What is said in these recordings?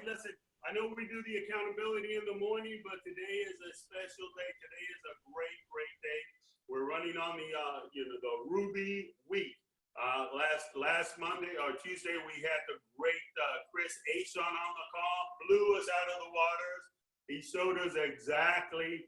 listen, I know we do the accountability in the morning, but today is a special day. Today is a great, great day. We're running on the, the Ruby week. Last Monday or Tuesday, we had the great Chris Achon on the call, blew us out of the waters. He showed us exactly,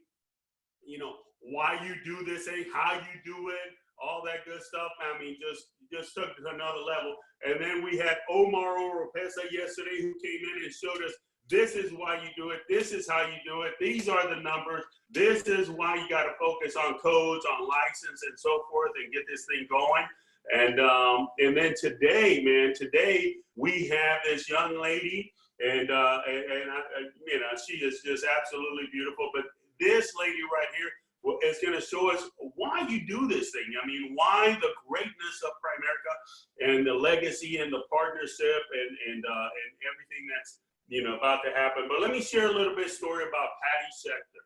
why you do this thing, how you do it, all that good stuff. I mean, just took it to another level. And then we had Omar Oropesa yesterday who came in and showed us, this is why you do it. This is how you do it. These are the numbers. This is why you got to focus on codes, on license, and so forth, and get this thing going. And then today, man, we have this young lady, and she is just absolutely beautiful. But this lady right here is going to show us why you do this thing. I mean, why the greatness of Primerica and the legacy and the partnership and everything that's about to happen. But let me share a little bit story about Patty Schechter.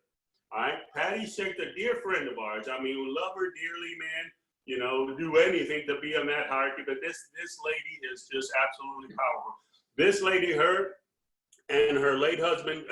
All right, Patty Schechter, dear friend of ours. I mean, we love her dearly, man. Do anything to be on that hierarchy. But this lady is just absolutely powerful. This lady, her and her late husband,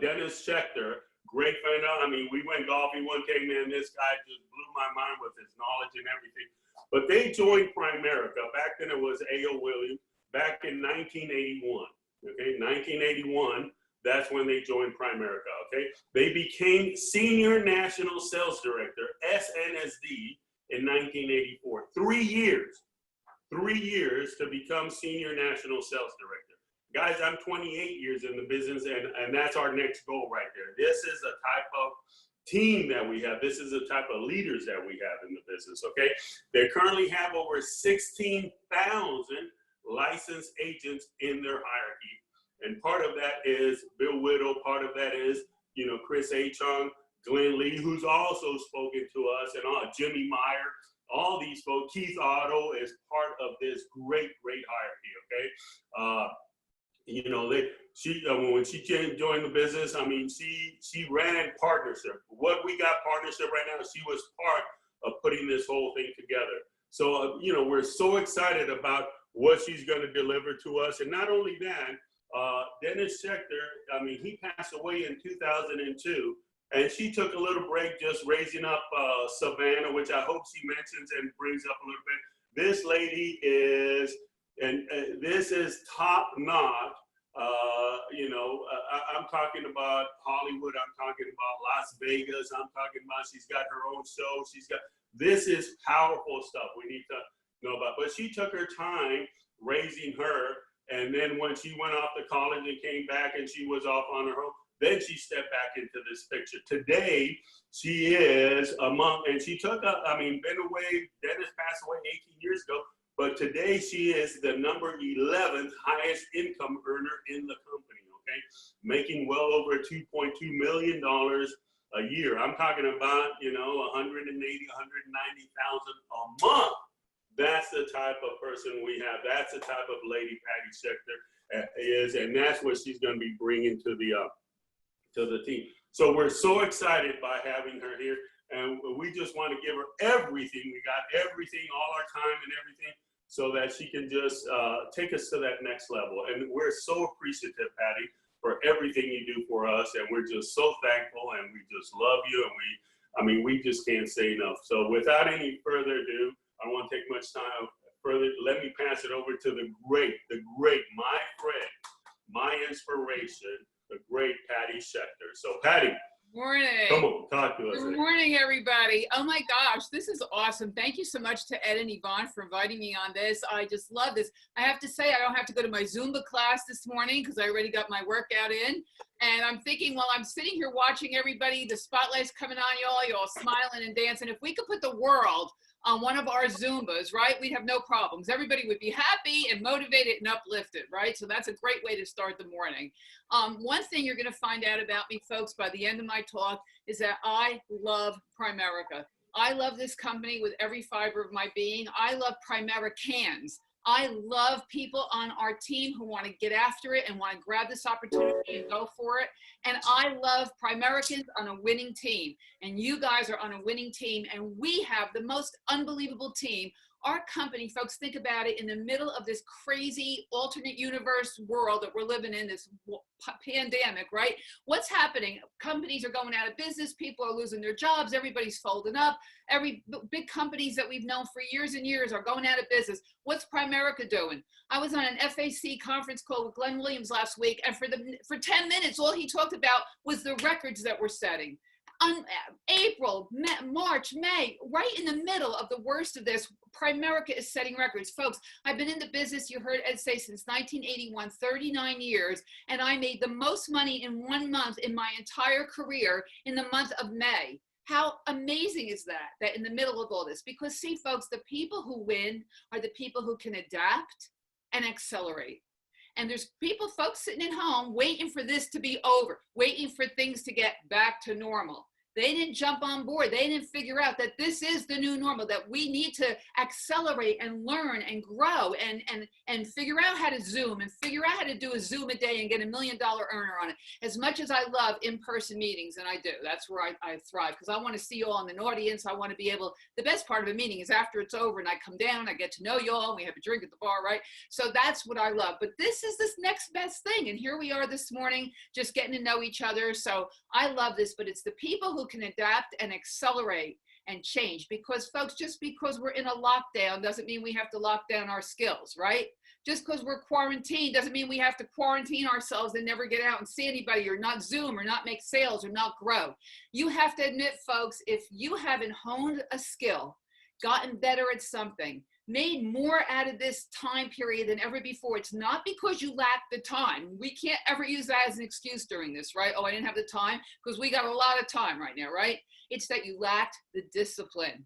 Dennis Schechter, great friend. I mean, we went golfing one day, man. This guy just blew my mind with his knowledge and everything. But they joined Primerica. Back then it was A.O. Williams, back in 1981. Okay, 1981, that's when they joined Primerica, okay? They became Senior National Sales Director, SNSD, in 1984. 3 years to become Senior National Sales Director. Guys, I'm 28 years in the business, and that's our next goal right there. This is the type of team that we have. This is the type of leaders that we have in the business, okay? They currently have over 16,000 licensed agents in their hierarchy. And part of that is Bill Whittle, part of that is, Chris Achon, Glenn Lee, who's also spoken to us, and Jimmy Meyer, all these folks. Keith Otto is part of this great, great hierarchy, okay? When she joined the business, I mean, she ran partnership. What we got partnership right now, she was part of putting this whole thing together. So, we're so excited about what she's going to deliver to us. And not only that, Dennis Schechter, I mean, he passed away in 2002, and she took a little break just raising up Savannah, which I hope she mentions and brings up a little bit. This lady is, and this is top notch. I'm talking about Hollywood. I'm talking about Las Vegas. I'm talking about, she's got her own show. This is powerful stuff we need to know about. But she took her time raising her. And then when she went off to college and came back and she was off on her own, then she stepped back into this picture. Today, she is and she took been away, Dennis passed away 18 years ago, but today she is the number 11th highest income earner in the company, okay? Making well over $2.2 million a year. I'm talking about, 180, 190,000 a month. That's the type of person we have. That's the type of lady Patty Schechter is, and that's what she's going to be bringing to the team. So we're so excited by having her here, and we just want to give her everything. We got everything, all our time and everything, so that she can just take us to that next level. And we're so appreciative, Patty, for everything you do for us, and we're just so thankful, and we just love you, and we just can't say enough. So without any further ado, I don't want to take much time further. Let me pass it over to the great, my friend, my inspiration, the great Patty Schechter. So Patty, morning. Come on, talk to us. Good morning, everybody. Oh my gosh, this is awesome. Thank you so much to Ed and Yvonne for inviting me on this. I just love this. I have to say, I don't have to go to my Zumba class this morning because I already got my workout in. And I'm thinking, while I'm sitting here watching everybody, the spotlight's coming on y'all smiling and dancing. If we could put the world on one of our Zumbas, right, we'd have no problems. Everybody would be happy and motivated and uplifted, right? So that's a great way to start the morning. One thing you're gonna find out about me, folks, by the end of my talk is that I love Primerica. I love this company with every fiber of my being. I love Primericans. I love people on our team who want to get after it and want to grab this opportunity and go for it. And I love Primericans on a winning team. And you guys are on a winning team. And we have the most unbelievable team. Our company, folks, think about it, in the middle of this crazy alternate universe world that we're living in, this pandemic, right? What's happening? Companies are going out of business. People are losing their jobs. Everybody's folding up. Every big companies that we've known for years and years are going out of business. What's Primerica doing? I was on an FAC conference call with Glenn Williams last week, and for 10 minutes, all he talked about was the records that we're setting. On April, March, May, right in the middle of the worst of this, Primerica is setting records. Folks, I've been in the business, you heard Ed say, since 1981, 39 years, and I made the most money in 1 month in my entire career in the month of May. How amazing is that, that in the middle of all this? Because see, folks, the people who win are the people who can adapt and accelerate. And there's people, folks sitting at home waiting for this to be over, waiting for things to get back to normal. They didn't jump on board. They didn't figure out that this is the new normal, that we need to accelerate and learn and grow and figure out how to Zoom and figure out how to do a Zoom a day and get $1 million earner on it. As much as I love in-person meetings, and I do, that's where I thrive, because I want to see you all in an audience. I want to be able, the best part of a meeting is after it's over and I come down, I get to know you all, and we have a drink at the bar, right? So that's what I love. But this is this next best thing. And here we are this morning, just getting to know each other. So I love this, but it's the people who can adapt and accelerate and change, because folks, just because we're in a lockdown doesn't mean we have to lock down our skills, right? Just because we're quarantined doesn't mean we have to quarantine ourselves and never get out and see anybody or not Zoom or not make sales or not grow. You have to admit, folks, if you haven't honed a skill, gotten better at something, made more out of this time period than ever before, it's not because you lack the time. We can't ever use that as an excuse during this, right? Oh, I didn't have the time, because we got a lot of time right now, right? It's that you lacked the discipline.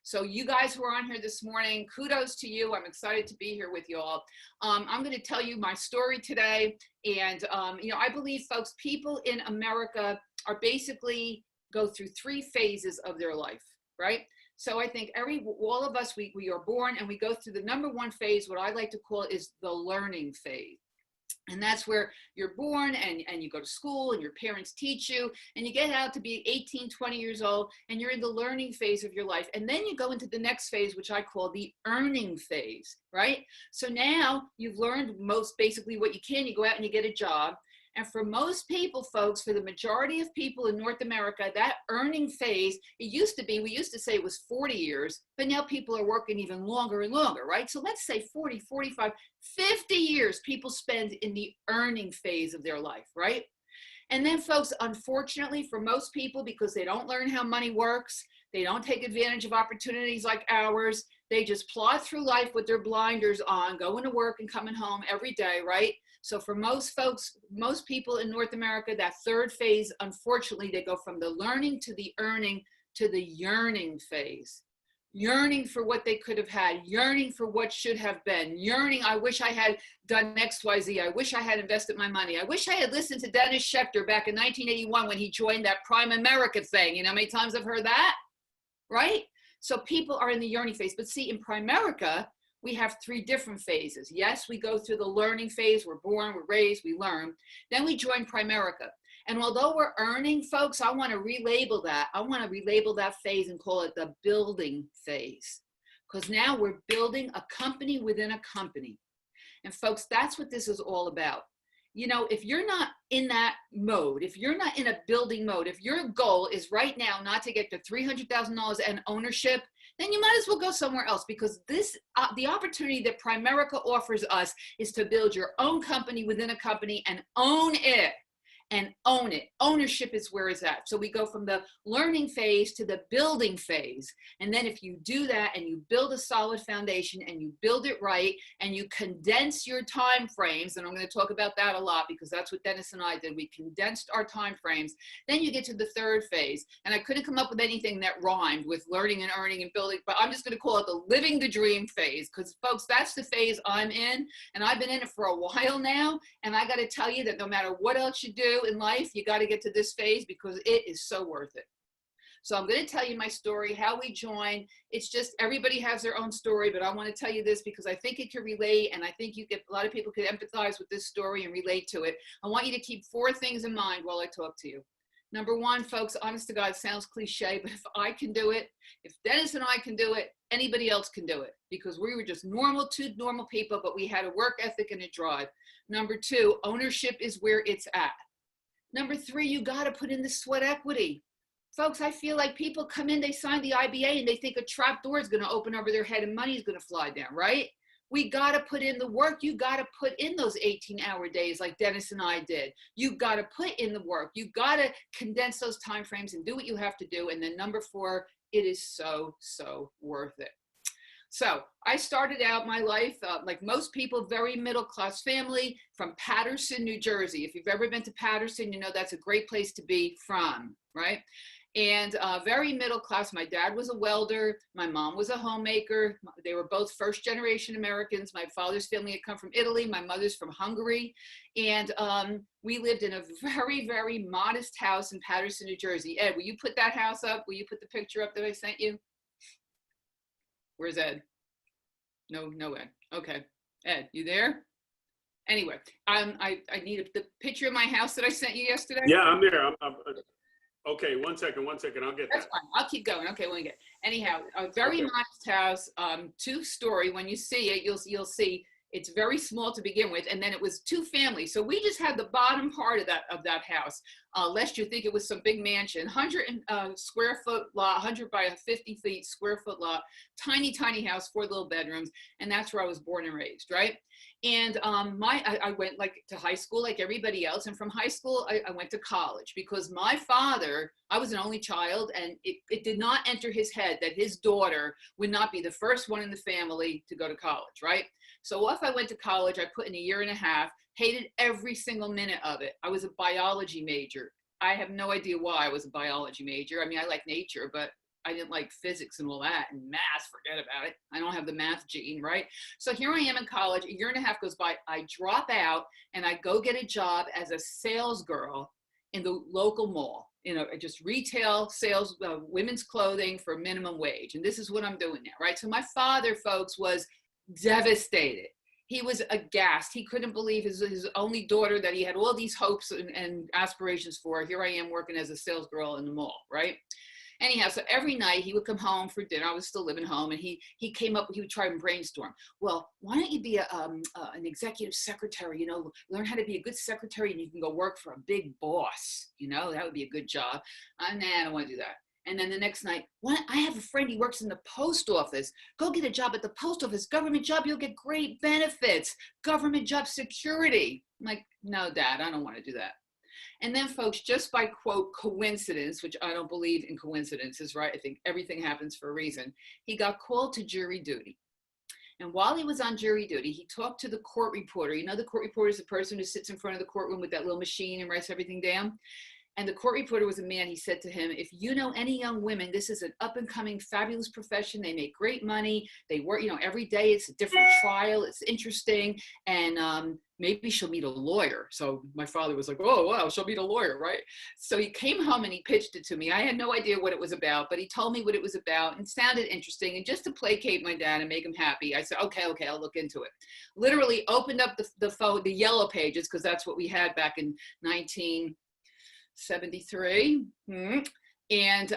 So you guys who are on here this morning, kudos to you. I'm excited to be here with you all. I'm going to tell you my story today. And, you know, I believe, folks, people in America are basically go through 3 phases of their life, right? So I think all of us, we are born and we go through the number 1 phase, what I like to call is the learning phase. And that's where you're born and you go to school and your parents teach you and you get out to be 18, 20 years old and you're in the learning phase of your life. And then you go into the next phase, which I call the earning phase, right? So now you've learned most basically what you can, you go out and you get a job. And for most people, folks, for the majority of people in North America, that earning phase, it used to be, we used to say it was 40 years, but now people are working even longer and longer, right? So let's say 40, 45, 50 years people spend in the earning phase of their life, right? And then, folks, unfortunately, for most people, because they don't learn how money works, they don't take advantage of opportunities like ours, they just plod through life with their blinders on, going to work and coming home every day, right? So for most folks, most people in North America, that 3rd phase, unfortunately, they go from the learning to the earning to the yearning phase. Yearning for what they could have had, yearning for what should have been, yearning, I wish I had done X, Y, Z. I wish I had invested my money. I wish I had listened to Dennis Schechter back in 1981 when he joined that Primerica thing. You know how many times I've heard that, right? So people are in the yearning phase. But see, in Primerica, we have 3 different phases. Yes, we go through the learning phase. We're born, we're raised, we learn. Then we join Primerica. And although we're earning, folks, I want to relabel that. I want to relabel that phase and call it the building phase. Because now we're building a company within a company. And folks, that's what this is all about. You know, if you're not in that mode, if you're not in a building mode, if your goal is right now not to get to $300,000 and ownership, then you might as well go somewhere else, because this, the opportunity that Primerica offers us is to build your own company within a company and own it. And own it. Ownership is where it's at. So we go from the learning phase to the building phase. And then if you do that and you build a solid foundation and you build it right and you condense your time frames, and I'm going to talk about that a lot because that's what Dennis and I did. We condensed our time frames. Then you get to the 3rd phase. And I couldn't come up with anything that rhymed with learning and earning and building, but I'm just going to call it the living the dream phase, because folks, that's the phase I'm in. And I've been in it for a while now. And I got to tell you that no matter what else you do in life, you got to get to this phase because it is so worth it. So I'm going to tell you my story, how we joined. It's just everybody has their own story, but I want to tell you this because I think it can relate, and I think you get a lot of people could empathize with this story and relate to it. I want you to keep 4 things in mind while I talk to you. Number one, folks, honest to God, sounds cliche, but if I can do it, if Dennis and I can do it, anybody else can do it, because we were just two normal people, but we had a work ethic and a drive. Number two, ownership is where it's at. Number three, you got to put in the sweat equity. Folks, I feel like people come in, they sign the IBA and they think a trap door is going to open over their head and money is going to fly down, right? We got to put in the work. You got to put in those 18-hour days like Dennis and I did. You got to put in the work. You got to condense those time frames and do what you have to do. And then number four, it is so, so worth it. So I started out my life, like most people, very middle-class family from Paterson, New Jersey. If you've ever been to Paterson, you know that's a great place to be from, right? And very middle class. My dad was a welder. My mom was a homemaker. They were both first generation Americans. My father's family had come from Italy. My mother's from Hungary. And we lived in a very, very modest house in Paterson, New Jersey. Ed, will you put that house up? Will you put the picture up that I sent you? Where's Ed? No, Ed. Okay. Ed, you there? Anyway, I need the picture of my house that I sent you yesterday. Yeah, I'm there. Okay, one second. I'll get That's that. fine. I'll keep going. Okay, when we get. Anyhow, a very modest house, 2-story. When you see it, you'll see it's very small to begin with, and then it was 2 families. So we just had the bottom part of that house, lest you think it was some big mansion. 100 square foot lot, 100 by 50 feet square foot lot, tiny house, 4 little bedrooms, and that's where I was born and raised, right? And I went like to high school like everybody else. And from high school, I went to college because my father, I was an only child, and it did not enter his head that his daughter would not be the first one in the family to go to college, right? So if I went to college, I put in 1.5 years, hated every single minute of it. I was a biology major. I have no idea why I was a biology major. I mean, I like nature, but I didn't like physics and all that, and math, forget about it. I don't have the math gene, right? So here I am in college, 1.5 years goes by, I drop out and I go get a job as a sales girl in the local mall, just retail sales, women's clothing for minimum wage. And this is what I'm doing now, right? So my father, folks, was devastated. He was aghast. He couldn't believe his only daughter that he had all these hopes and aspirations for. Here I am working as a sales girl in the mall, right? Anyhow, so every night he would come home for dinner. I was still living home, and he would try and brainstorm. Well, why don't you be an executive secretary, learn how to be a good secretary, and you can go work for a big boss, that would be a good job. Nah, I don't want to do that. And then the next night, I have a friend, he works in the post office. Go get a job at the post office, government job, you'll get great benefits, government job security. I'm like, no, Dad, I don't want to do that. And then, folks, just by, quote, coincidence, which I don't believe in coincidences, right? I think everything happens for a reason. He got called to jury duty. And while he was on jury duty, he talked to the court reporter. The court reporter is the person who sits in front of the courtroom with that little machine and writes everything down. And the court reporter was a man. He said to him, if you know any young women, this is an up-and-coming, fabulous profession. They make great money. They work, every day it's a different trial. It's interesting. And maybe she'll meet a lawyer. So my father was like, oh, wow, she'll meet a lawyer, right? So he came home and he pitched it to me. I had no idea what it was about, but he told me what it was about and sounded interesting. And just to placate my dad and make him happy, I said, okay, I'll look into it. Literally opened up the phone, the yellow pages, because that's what we had back in 1973. And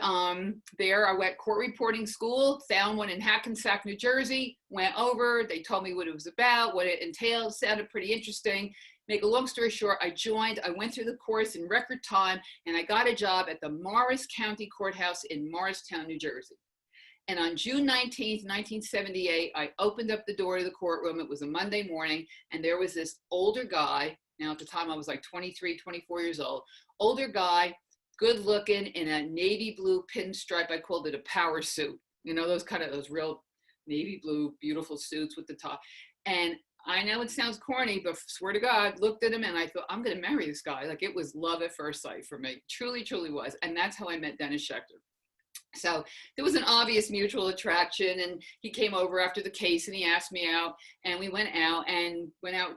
there I went court reporting school, found one in Hackensack, New Jersey, went over, they told me what it was about, what it entailed, sounded pretty interesting. Make a long story short, I went through the course in record time, and I got a job at the Morris County Courthouse in Morristown, New Jersey. And on June 19th, 1978, I opened up the door to the courtroom. It was a Monday morning, and there was this older guy. Now at the time I was like 23, 24 years old, older guy, good looking, in a navy blue pinstripe. I called it a power suit. Those real navy blue, beautiful suits with the top. And I know it sounds corny, but swear to God, looked at him and I thought, I'm going to marry this guy. Like, it was love at first sight for me. Truly, truly was. And that's how I met Dennis Schechter. So there was an obvious mutual attraction, and he came over after the case and he asked me out, and we went out,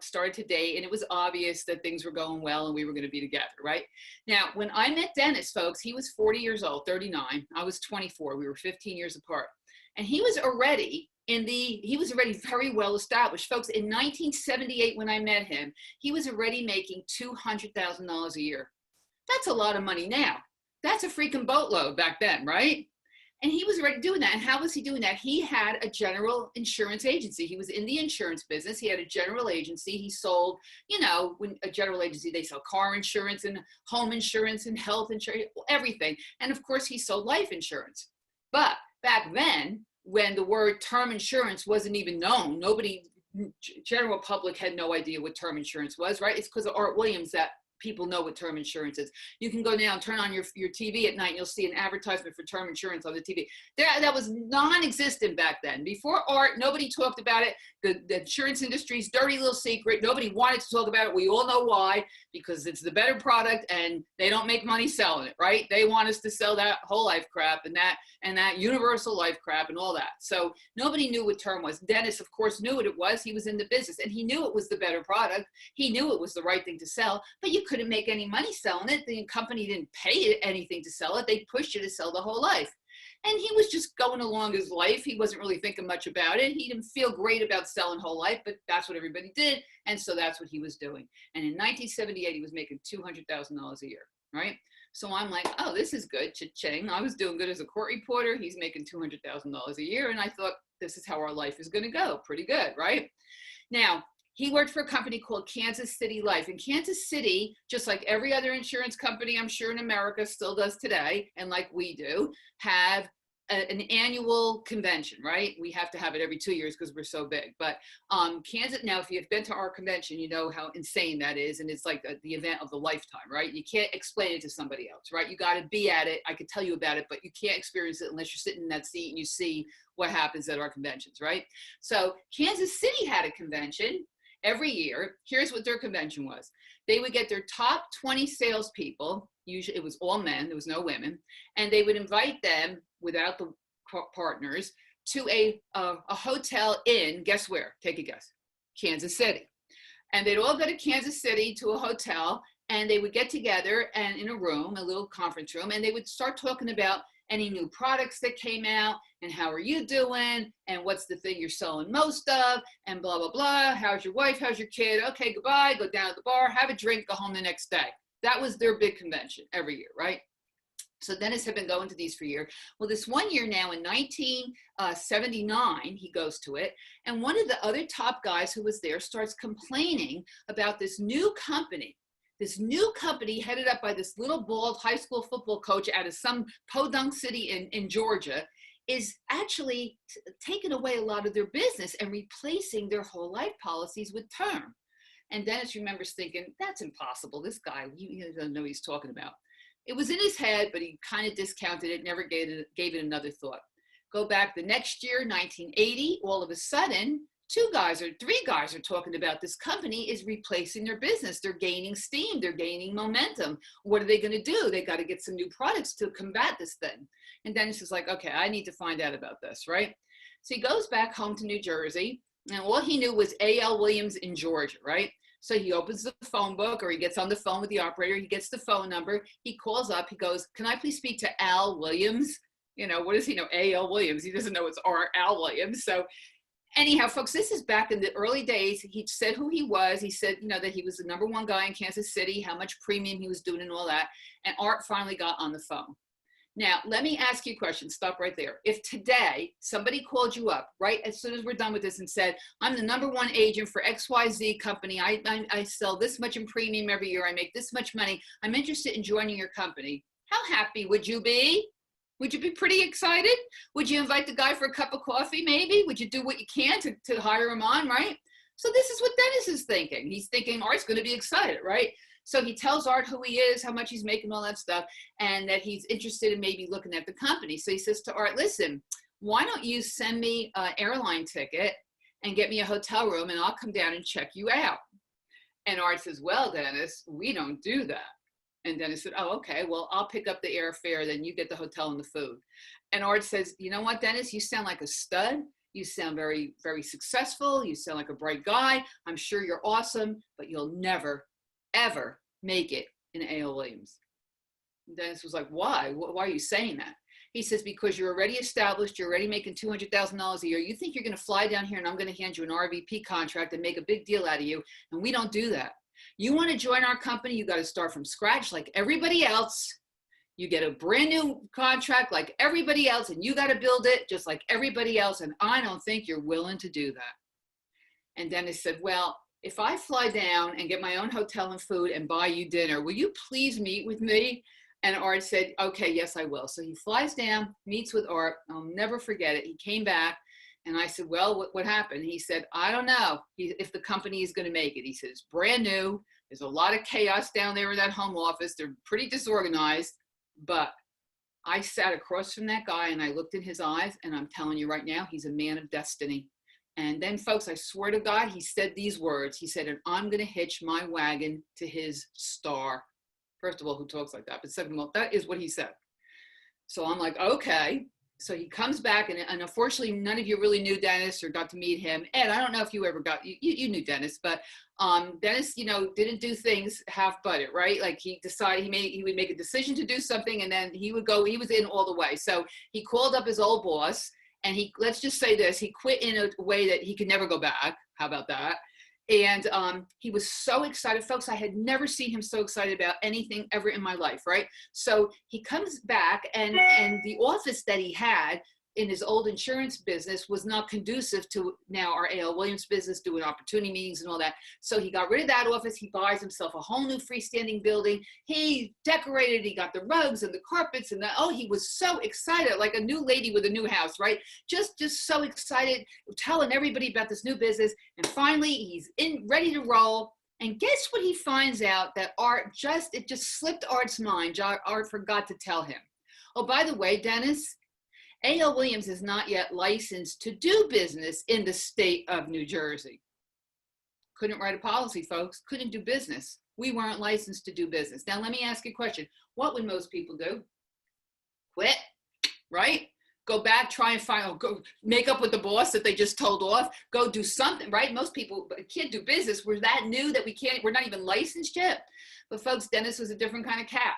started to date, and it was obvious that things were going well and we were going to be together, right? Now, when I met Dennis, folks, he was 40 years old, 39. I was 24. We were 15 years apart. And he was already very well established. Folks, in 1978, when I met him, he was already making $200,000 a year. That's a lot of money now. That's a freaking boatload back then, right? And he was already doing that. And how was he doing that? He had a general insurance agency. He was in the insurance business. He had a general agency. He sold, when a general agency, they sell car insurance and home insurance and health insurance, everything. And of course, he sold life insurance. But back then, when the word term insurance wasn't even known, general public had no idea what term insurance was, right? It's because of Art Williams that people know what term insurance is. You can go now and turn on your TV at night and you'll see an advertisement for term insurance on the TV. That was non-existent back then. Before Art, nobody talked about it. The insurance industry's dirty little secret. Nobody wanted to talk about it. We all know why, because it's the better product and they don't make money selling it, right? They want us to sell that whole life crap and that universal life crap and all that. So nobody knew what term was. Dennis, of course, knew what it was. He was in the business and he knew it was the better product. He knew it was the right thing to sell, but you couldn't make any money selling it. The company didn't pay it anything to sell it. They pushed you to sell the whole life. And he was just going along his life. He wasn't really thinking much about it. He didn't feel great about selling whole life, but that's what everybody did. And so that's what he was doing. And in 1978, he was making $200,000 a year, right? So I'm like, oh, this is good. Cha-ching. I was doing good as a court reporter. He's making $200,000 a year. And I thought, this is how our life is going to go. Pretty good, right? Now, he worked for a company called Kansas City Life. And Kansas City, just like every other insurance company, I'm sure in America still does today, and like we do, have an annual convention, right? We have to have it every 2 years because we're so big. But Kansas, now, if you've been to our convention, you know how insane that is. And it's like the event of the lifetime, right? You can't explain it to somebody else, right? You got to be at it. I could tell you about it, but you can't experience it unless you're sitting in that seat and you see what happens at our conventions, right? So Kansas City had a convention every year. Here's what their convention was. They would get their top 20 salespeople, usually it was all men, there was no women, and they would invite them without the partners to a hotel in, guess where? Take a guess. Kansas City. And they'd all go to Kansas City to a hotel, and they would get together and in a room, a little conference room, and they would start talking about any new products that came out and how are you doing and what's the thing you're selling most of and blah, blah, blah. How's your wife? How's your kid? Okay, goodbye. Go down to the bar, have a drink, go home the next day. That was their big convention every year, right? So Dennis had been going to these for years. Well, this one year now in 1979, he goes to it. And one of the other top guys who was there starts complaining about this new company headed up by this little bald high school football coach out of some podunk city in Georgia is actually taking away a lot of their business and replacing their whole life policies with term. And Dennis remembers thinking, that's impossible. This guy, he doesn't know what he's talking about. It was in his head, but he kind of discounted it, never gave it another thought. Go back the next year, 1980, all of a sudden, three guys are talking about this company is replacing their business. They're gaining steam. They're gaining momentum. What are they going to do? They got to get some new products to combat this thing. And Dennis is like, okay, I need to find out about this, right? So he goes back home to New Jersey, and all he knew was A.L. Williams in Georgia, right? So he opens the phone book, or he gets on the phone with the operator. He gets the phone number. He calls up. He goes, can I please speak to Al Williams? What does he know? A.L. Williams. He doesn't know it's Al Williams. So anyhow, folks, this is back in the early days. He said who he was. He said, that he was the #1 guy in Kansas City, how much premium he was doing and all that. And Art finally got on the phone. Now, let me ask you a question. Stop right there. If today somebody called you up right as soon as we're done with this and said, I'm the #1 agent for XYZ company. I sell this much in premium every year. I make this much money. I'm interested in joining your company. How happy would you be? Would you be pretty excited? Would you invite the guy for a cup of coffee, maybe? Would you do what you can to hire him on, right? So this is what Dennis is thinking. He's thinking Art's going to be excited, right? So he tells Art who he is, how much he's making, all that stuff, and that he's interested in maybe looking at the company. So he says to Art, listen, why don't you send me an airline ticket and get me a hotel room, and I'll come down and check you out. And Art says, well, Dennis, we don't do that. And Dennis said, oh, okay, well, I'll pick up the airfare, then you get the hotel and the food. And Art says, you know what, Dennis, you sound like a stud. You sound very, very successful. You sound like a bright guy. I'm sure you're awesome, but you'll never, ever make it in A.L. Williams. And Dennis was like, why? Why are you saying that? He says, because you're already established, you're already making $200,000 a year. You think you're going to fly down here and I'm going to hand you an RVP contract and make a big deal out of you. And we don't do that. You want to join our company, you got to start from scratch like everybody else. You get a brand new contract like everybody else, and you got to build it just like everybody else. And I don't think you're willing to do that. And Dennis said, well, if I fly down and get my own hotel and food and buy you dinner, will you please meet with me? And Art said, okay, yes, I will. So he flies down, meets with Art. I'll never forget it. He came back and I said, well, what happened? He said, I don't know if the company is going to make it. He said, it's brand new. There's a lot of chaos down there in that home office. They're pretty disorganized. But I sat across from that guy and I looked in his eyes, and I'm telling you right now, he's a man of destiny. And then, folks, I swear to God, he said these words. He said, and I'm going to hitch my wagon to his star. First of all, who talks like that? But second of all, that is what he said. So I'm like, okay. So he comes back, and unfortunately, none of you really knew Dennis or got to meet him. Ed, I don't know if you ever you knew Dennis, but Dennis, didn't do things half-butted, right? Like he decided he would make a decision to do something, and then he was in all the way. So he called up his old boss, and let's just say this, he quit in a way that he could never go back. How about that? And he was so excited. Folks, I had never seen him so excited about anything ever in my life, right? So he comes back, and the office that he had in his old insurance business was not conducive to now our A.L. Williams business, doing opportunity meetings and all that. So he got rid of that office. He buys himself a whole new freestanding building. He decorated, he got the rugs and the carpets and he was so excited, like a new lady with a new house, right? Just so excited, telling everybody about this new business. And finally he's ready to roll. And guess what he finds out? That it just slipped Art's mind. Art forgot to tell him. Oh, by the way, Dennis, A.L. Williams is not yet licensed to do business in the state of New Jersey. Couldn't write a policy, folks. Couldn't do business. We weren't licensed to do business. Now, let me ask you a question. What would most people do? Quit, right? Go back, try and go make up with the boss that they just told off. Go do something, right? Most people can't do business. We're that new that we're not even licensed yet. But folks, Dennis was a different kind of cat.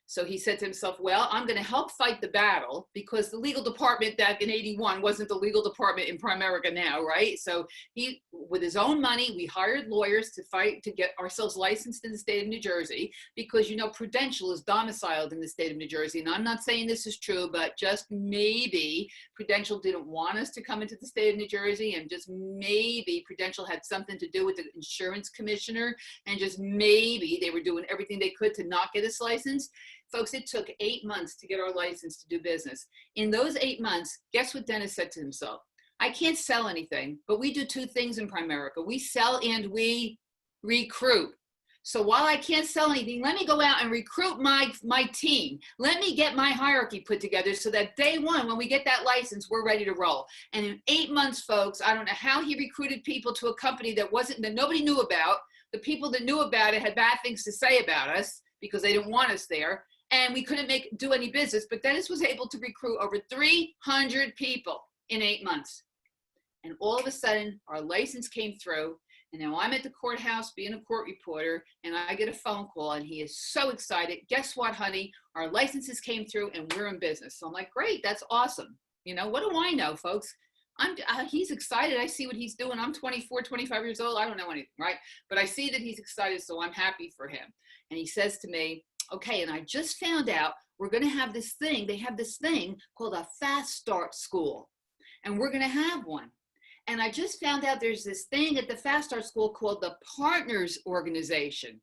So he said to himself, well, I'm going to help fight the battle, because the legal department back in 81 wasn't the legal department in Primerica now, right? So he, with his own money, we hired lawyers to fight to get ourselves licensed in the state of New Jersey, because, Prudential is domiciled in the state of New Jersey. And I'm not saying this is true, but just maybe Prudential didn't want us to come into the state of New Jersey, and just maybe Prudential had something to do with the insurance commissioner, and just maybe they were doing everything they could to not get us licensed. Folks, it took 8 months to get our license to do business. In those 8 months, guess what Dennis said to himself? I can't sell anything, but we do two things in Primerica. We sell and we recruit. So while I can't sell anything, let me go out and recruit my team. Let me get my hierarchy put together so that day one, when we get that license, we're ready to roll. And in 8 months, folks, I don't know how he recruited people to a company that nobody knew about. The people that knew about it had bad things to say about us because they didn't want us there. And we couldn't do any business, but Dennis was able to recruit over 300 people in 8 months. And all of a sudden, our license came through, and now I'm at the courthouse being a court reporter, and I get a phone call, and he is so excited. Guess what, honey? Our licenses came through, and we're in business. So I'm like, great, that's awesome. What do I know, folks? He's excited. I see what he's doing. I'm 24, 25 years old. I don't know anything, right? But I see that he's excited, so I'm happy for him. And he says to me, okay, and I just found out we're going to have this thing. They have this thing called a fast start school, and we're going to have one. And I just found out there's this thing at the fast start school called the Partners Organization,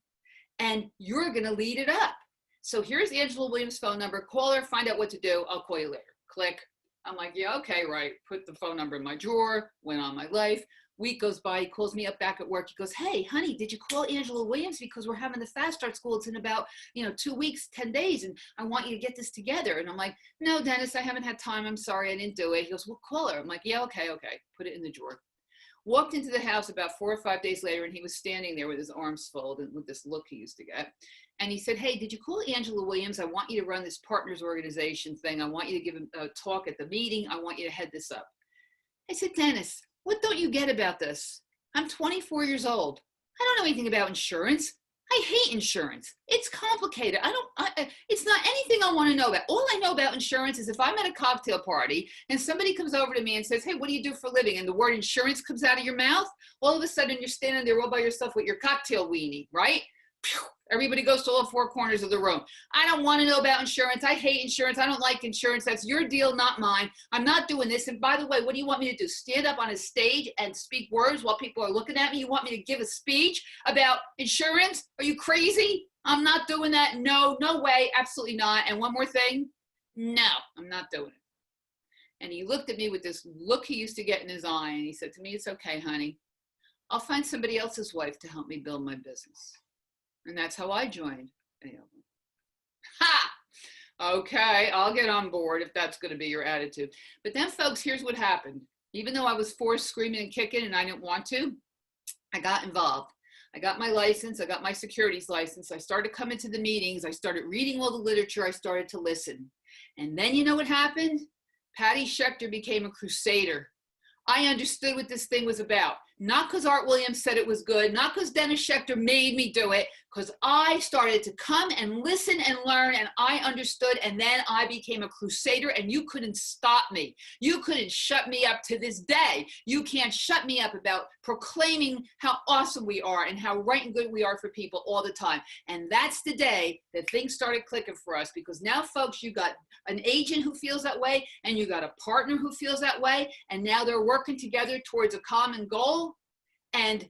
and you're going to lead it up. So here's Angela Williams' phone number. Call her, find out what to do. I'll call you later. Click. I'm like, yeah, okay, right. Put the phone number in my drawer, went on my life. Week goes by, he calls me up back at work. He goes, hey, honey, did you call Angela Williams? Because we're having the fast start school. It's in about, 2 weeks, 10 days. And I want you to get this together. And I'm like, no, Dennis, I haven't had time. I'm sorry. I didn't do it. He goes, well, call her. I'm like, yeah, okay. Put it in the drawer. Walked into the house about 4 or 5 days later, and he was standing there with his arms folded with this look he used to get. And he said, hey, did you call Angela Williams? I want you to run this Partners Organization thing. I want you to give a talk at the meeting. I want you to head this up. I said, Dennis, what don't you get about this? I'm 24 years old. I don't know anything about insurance. I hate insurance. It's complicated. It's not anything I want to know about. All I know about insurance is if I'm at a cocktail party and somebody comes over to me and says, hey, what do you do for a living? And the word insurance comes out of your mouth, all of a sudden you're standing there all by yourself with your cocktail weenie, right? Pew! Everybody goes to all four corners of the room. I don't want to know about insurance. I hate insurance. I don't like insurance. That's your deal, not mine. I'm not doing this. And by the way, what do you want me to do? Stand up on a stage and speak words while people are looking at me? You want me to give a speech about insurance? Are you crazy? I'm not doing that. No, no way. Absolutely not. And one more thing. No, I'm not doing it. And he looked at me with this look he used to get in his eye. And he said to me, it's okay, honey. I'll find somebody else's wife to help me build my business. And that's how I joined. Ha! Okay, I'll get on board if that's going to be your attitude. But then, folks, here's what happened. Even though I was forced screaming and kicking and I didn't want to, I got involved. I got my license. I got my securities license. I started coming to the meetings. I started reading all the literature. I started to listen. And then you know what happened? Patty Schechter became a crusader. I understood what this thing was about. Not because Art Williams said it was good, not because Dennis Schechter made me do it, because I started to come and listen and learn, and I understood, and then I became a crusader, and you couldn't stop me. You couldn't shut me up to this day. You can't shut me up about proclaiming how awesome we are and how right and good we are for people all the time. And that's the day that things started clicking for us, because now, folks, you got an agent who feels that way, and you got a partner who feels that way, and now they're working together towards a common goal. And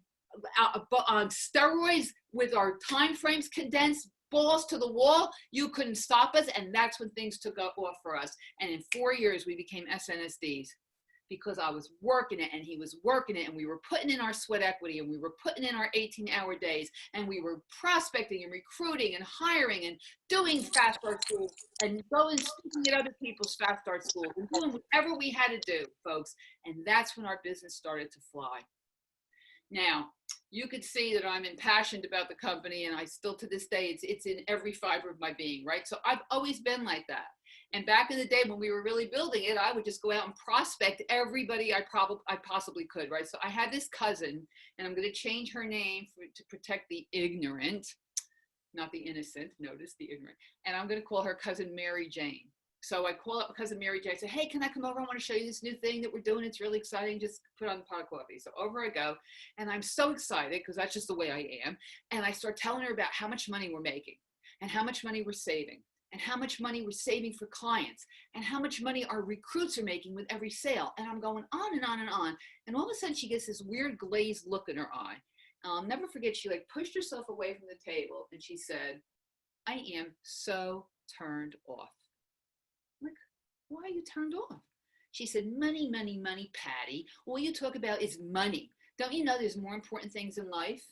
on steroids, with our time frames condensed, balls to the wall, you couldn't stop us. And that's when things took off for us. And in 4 years, we became SNSD, because I was working it and he was working it, and we were putting in our sweat equity, and we were putting in our 18-hour days, and we were prospecting and recruiting and hiring and doing fast start schools and going speaking at other people's fast start schools and doing whatever we had to do, folks. And that's when our business started to fly. Now, you could see that I'm impassioned about the company, and I still, to this day, it's in every fiber of my being, right? So I've always been like that. And back in the day when we were really building it, I would just go out and prospect everybody I possibly could, right? So I had this cousin, and I'm going to change her name to protect the ignorant, not the innocent, notice the ignorant. And I'm going to call her Cousin Mary Jane. So I call up Cousin Mary Jane. I say, hey, can I come over? I want to show you this new thing that we're doing. It's really exciting. Just put on the pot of coffee. So over I go. And I'm so excited, because that's just the way I am. And I start telling her about how much money we're making, and how much money we're saving, and how much money we're saving for clients, and how much money our recruits are making with every sale. And I'm going on and on and on. And all of a sudden she gets this weird glazed look in her eye. I'll never forget, she like pushed herself away from the table and she said, I am so turned off. I'm like, why are you turned off? She said, money, money, money, Patty. All you talk about is money. Don't you know there's more important things in life?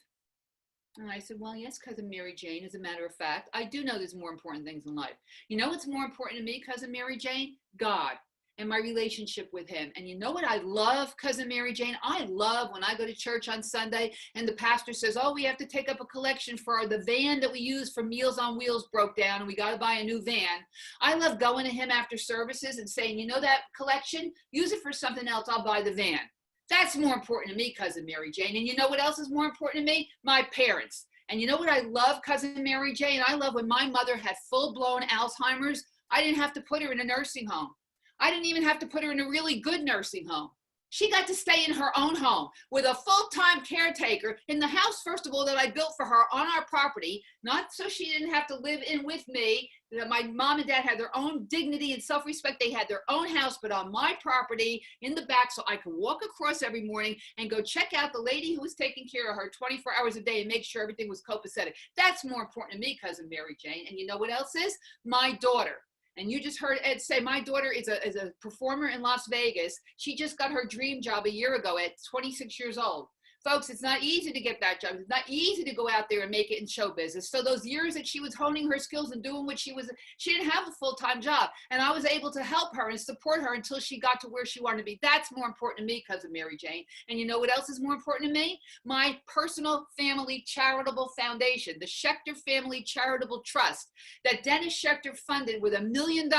And I said, well, yes, Cousin Mary Jane, as a matter of fact, I do know there's more important things in life. You know what's more important to me, Cousin Mary Jane? God and my relationship with him. And you know what I love, Cousin Mary Jane? I love when I go to church on Sunday and the pastor says, oh, we have to take up a collection for the van that we use for Meals on Wheels broke down and we got to buy a new van. I love going to him after services and saying, you know that collection? Use it for something else. I'll buy the van. That's more important to me, Cousin Mary Jane. And you know what else is more important to me? My parents. And you know what I love, Cousin Mary Jane? I love when my mother had full-blown Alzheimer's. I didn't have to put her in a nursing home. I didn't even have to put her in a really good nursing home. She got to stay in her own home with a full-time caretaker in the house, first of all, that I built for her on our property, not so she didn't have to live in with me. My mom and dad had their own dignity and self-respect. They had their own house, but on my property in the back, so I could walk across every morning and go check out the lady who was taking care of her 24 hours a day and make sure everything was copacetic. That's more important to me, Cousin Mary Jane. And you know what else is? My daughter. And you just heard Ed say, my daughter is a performer in Las Vegas. She just got her dream job a year ago at 26 years old. Folks, it's not easy to get that job. It's not easy to go out there and make it in show business. So those years that she was honing her skills and doing what she didn't have a full-time job. And I was able to help her and support her until she got to where she wanted to be. That's more important to me, Cousin Mary Jane. And you know what else is more important to me? My personal family charitable foundation, the Schechter Family Charitable Trust, that Dennis Schechter funded with $1 million.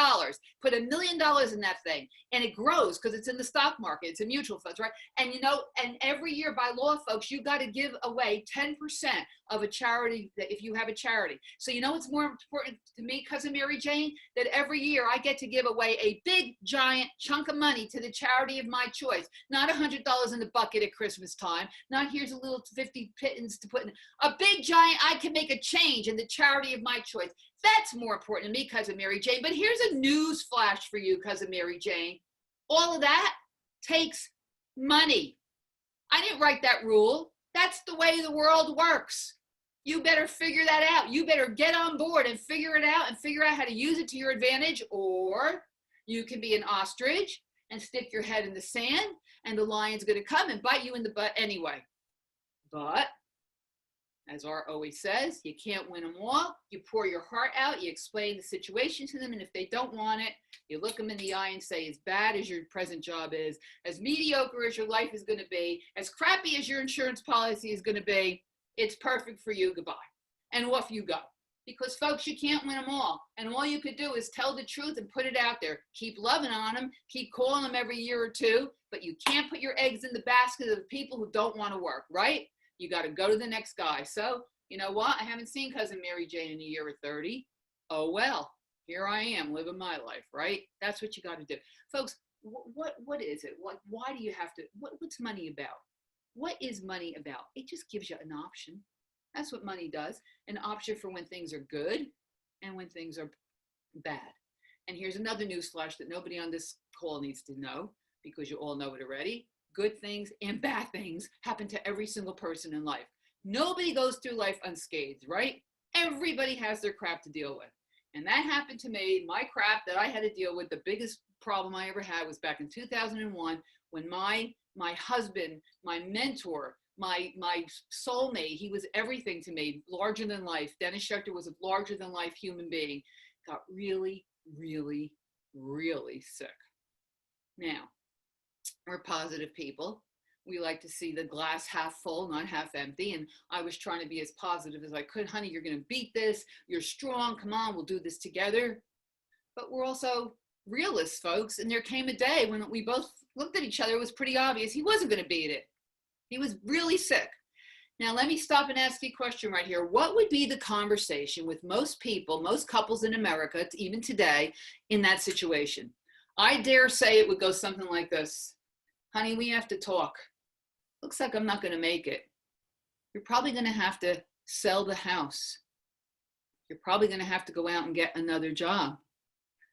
Put $1 million in that thing. And it grows because it's in the stock market. It's a mutual funds, right? And you know, and every year by law, law, folks, you got to give away 10% of a charity if you have a charity. So you know what's more important to me, Cousin Mary Jane? That every year I get to give away a big, giant chunk of money to the charity of my choice. Not $100 in the bucket at Christmas time. Not here's a little 50 pittance to put in. A big, giant, I can make a change in the charity of my choice. That's more important to me, Cousin Mary Jane. But here's a news flash for you, Cousin Mary Jane. All of that takes money. I didn't write that rule. That's the way the world works. You better figure that out. You better get on board and figure it out and figure out how to use it to your advantage, or you can be an ostrich and stick your head in the sand and the lion's going to come and bite you in the butt anyway. But as Art always says, you can't win them all. You pour your heart out, you explain the situation to them, and if they don't want it, you look them in the eye and say, as bad as your present job is, as mediocre as your life is going to be, as crappy as your insurance policy is going to be, it's perfect for you, goodbye. And off you go. Because, folks, you can't win them all. And all you could do is tell the truth and put it out there. Keep loving on them, keep calling them every year or two, but you can't put your eggs in the basket of the people who don't want to work, right? You got to go to the next guy. So, you know what? I haven't seen Cousin Mary Jane in a year or 30. Oh, well, here I am living my life, right? That's what you got to do. Folks, what is it? Why do you have to, what's money about? What is money about? It just gives you an option. That's what money does. An option for when things are good and when things are bad. And here's another news flash that nobody on this call needs to know, because you all know it already. Good things and bad things happen to every single person in life. Nobody goes through life unscathed, right? Everybody has their crap to deal with. And that happened to me. My crap that I had to deal with, the biggest problem I ever had was back in 2001 when my husband, my mentor, my soulmate, he was everything to me, larger than life. Dennis Schechter was a larger than life human being, got really, really, really sick. Now, we're positive people. We like to see the glass half full, not half empty. And I was trying to be as positive as I could. Honey, you're going to beat this. You're strong. Come on, we'll do this together. But we're also realists, folks. And there came a day when we both looked at each other. It was pretty obvious he wasn't going to beat it. He was really sick. Now, let me stop and ask you a question right here. What would be the conversation with most people, most couples in America, even today, in that situation? I dare say it would go something like this. Honey, we have to talk. Looks like I'm not going to make it. You're probably going to have to sell the house. You're probably going to have to go out and get another job.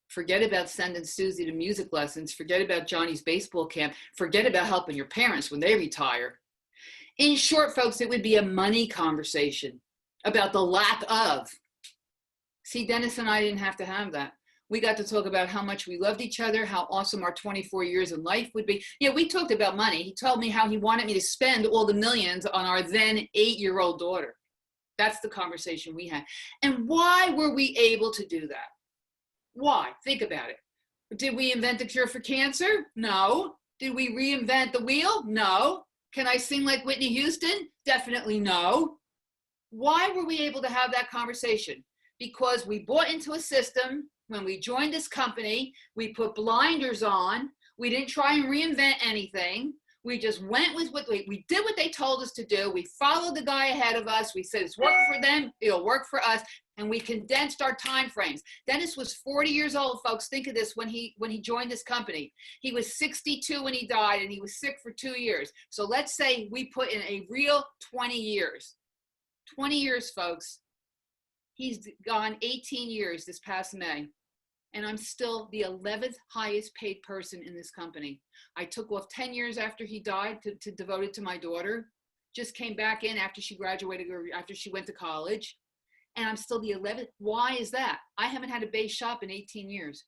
Forget about sending Susie to music lessons. Forget about Johnny's baseball camp. Forget about helping your parents when they retire. In short, folks, it would be a money conversation about the lack of. See, Dennis and I didn't have to have that. We got to talk about how much we loved each other, how awesome our 24 years in life would be. Yeah, we talked about money. He told me how he wanted me to spend all the millions on our then 8-year-old daughter. That's the conversation we had. And why were we able to do that? Why? Think about it. Did we invent the cure for cancer? No. Did we reinvent the wheel? No. Can I sing like Whitney Houston? Definitely no. Why were we able to have that conversation? Because we bought into a system. When we joined this company, we put blinders on. We didn't try and reinvent anything. We just went with what we did what they told us to do. We followed the guy ahead of us. We said it's working for them, it'll work for us. And we condensed our time frames. Dennis was 40 years old, folks. Think of this when he joined this company. He was 62 when he died, and he was sick for 2 years. So let's say we put in a real 20 years. 20 years, folks. He's gone 18 years this past May. And I'm still the 11th highest paid person in this company. I took off 10 years after he died to devote it to my daughter. Just came back in after she graduated, or after she went to college. And I'm still the 11th. Why is that? I haven't had a base shop in 18 years.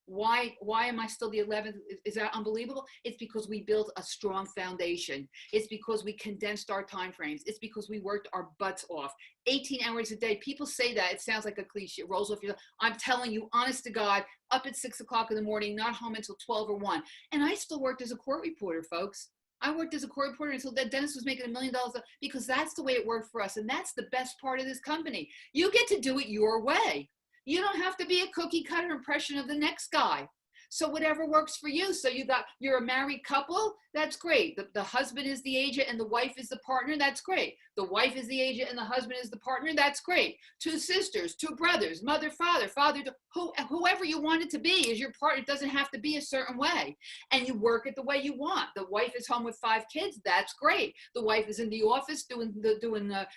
Why am I still the 11th? Is that unbelievable? It's because we built a strong foundation. It's because we condensed our time frames. It's because we worked our butts off. 18 hours a day. People say that. It sounds like a cliche. It rolls off your tongue. I'm telling you, honest to God, up at 6 o'clock in the morning, not home until 12 or 1. And I still worked as a court reporter, folks. I worked as a court reporter until Dennis was making $1 million, because that's the way it worked for us. And that's the best part of this company. You get to do it your way. You don't have to be a cookie cutter impression of the next guy. So whatever works for you. So you're a married couple That's great. The husband is the agent and the wife is the partner. That's great. The wife is the agent and the husband is the partner. That's great. Two sisters, two brothers, mother, father, whoever you want it to be is your partner. It doesn't have to be a certain way. And you work it the way you want. The wife is home with 5 kids. That's great. The wife is in the office doing the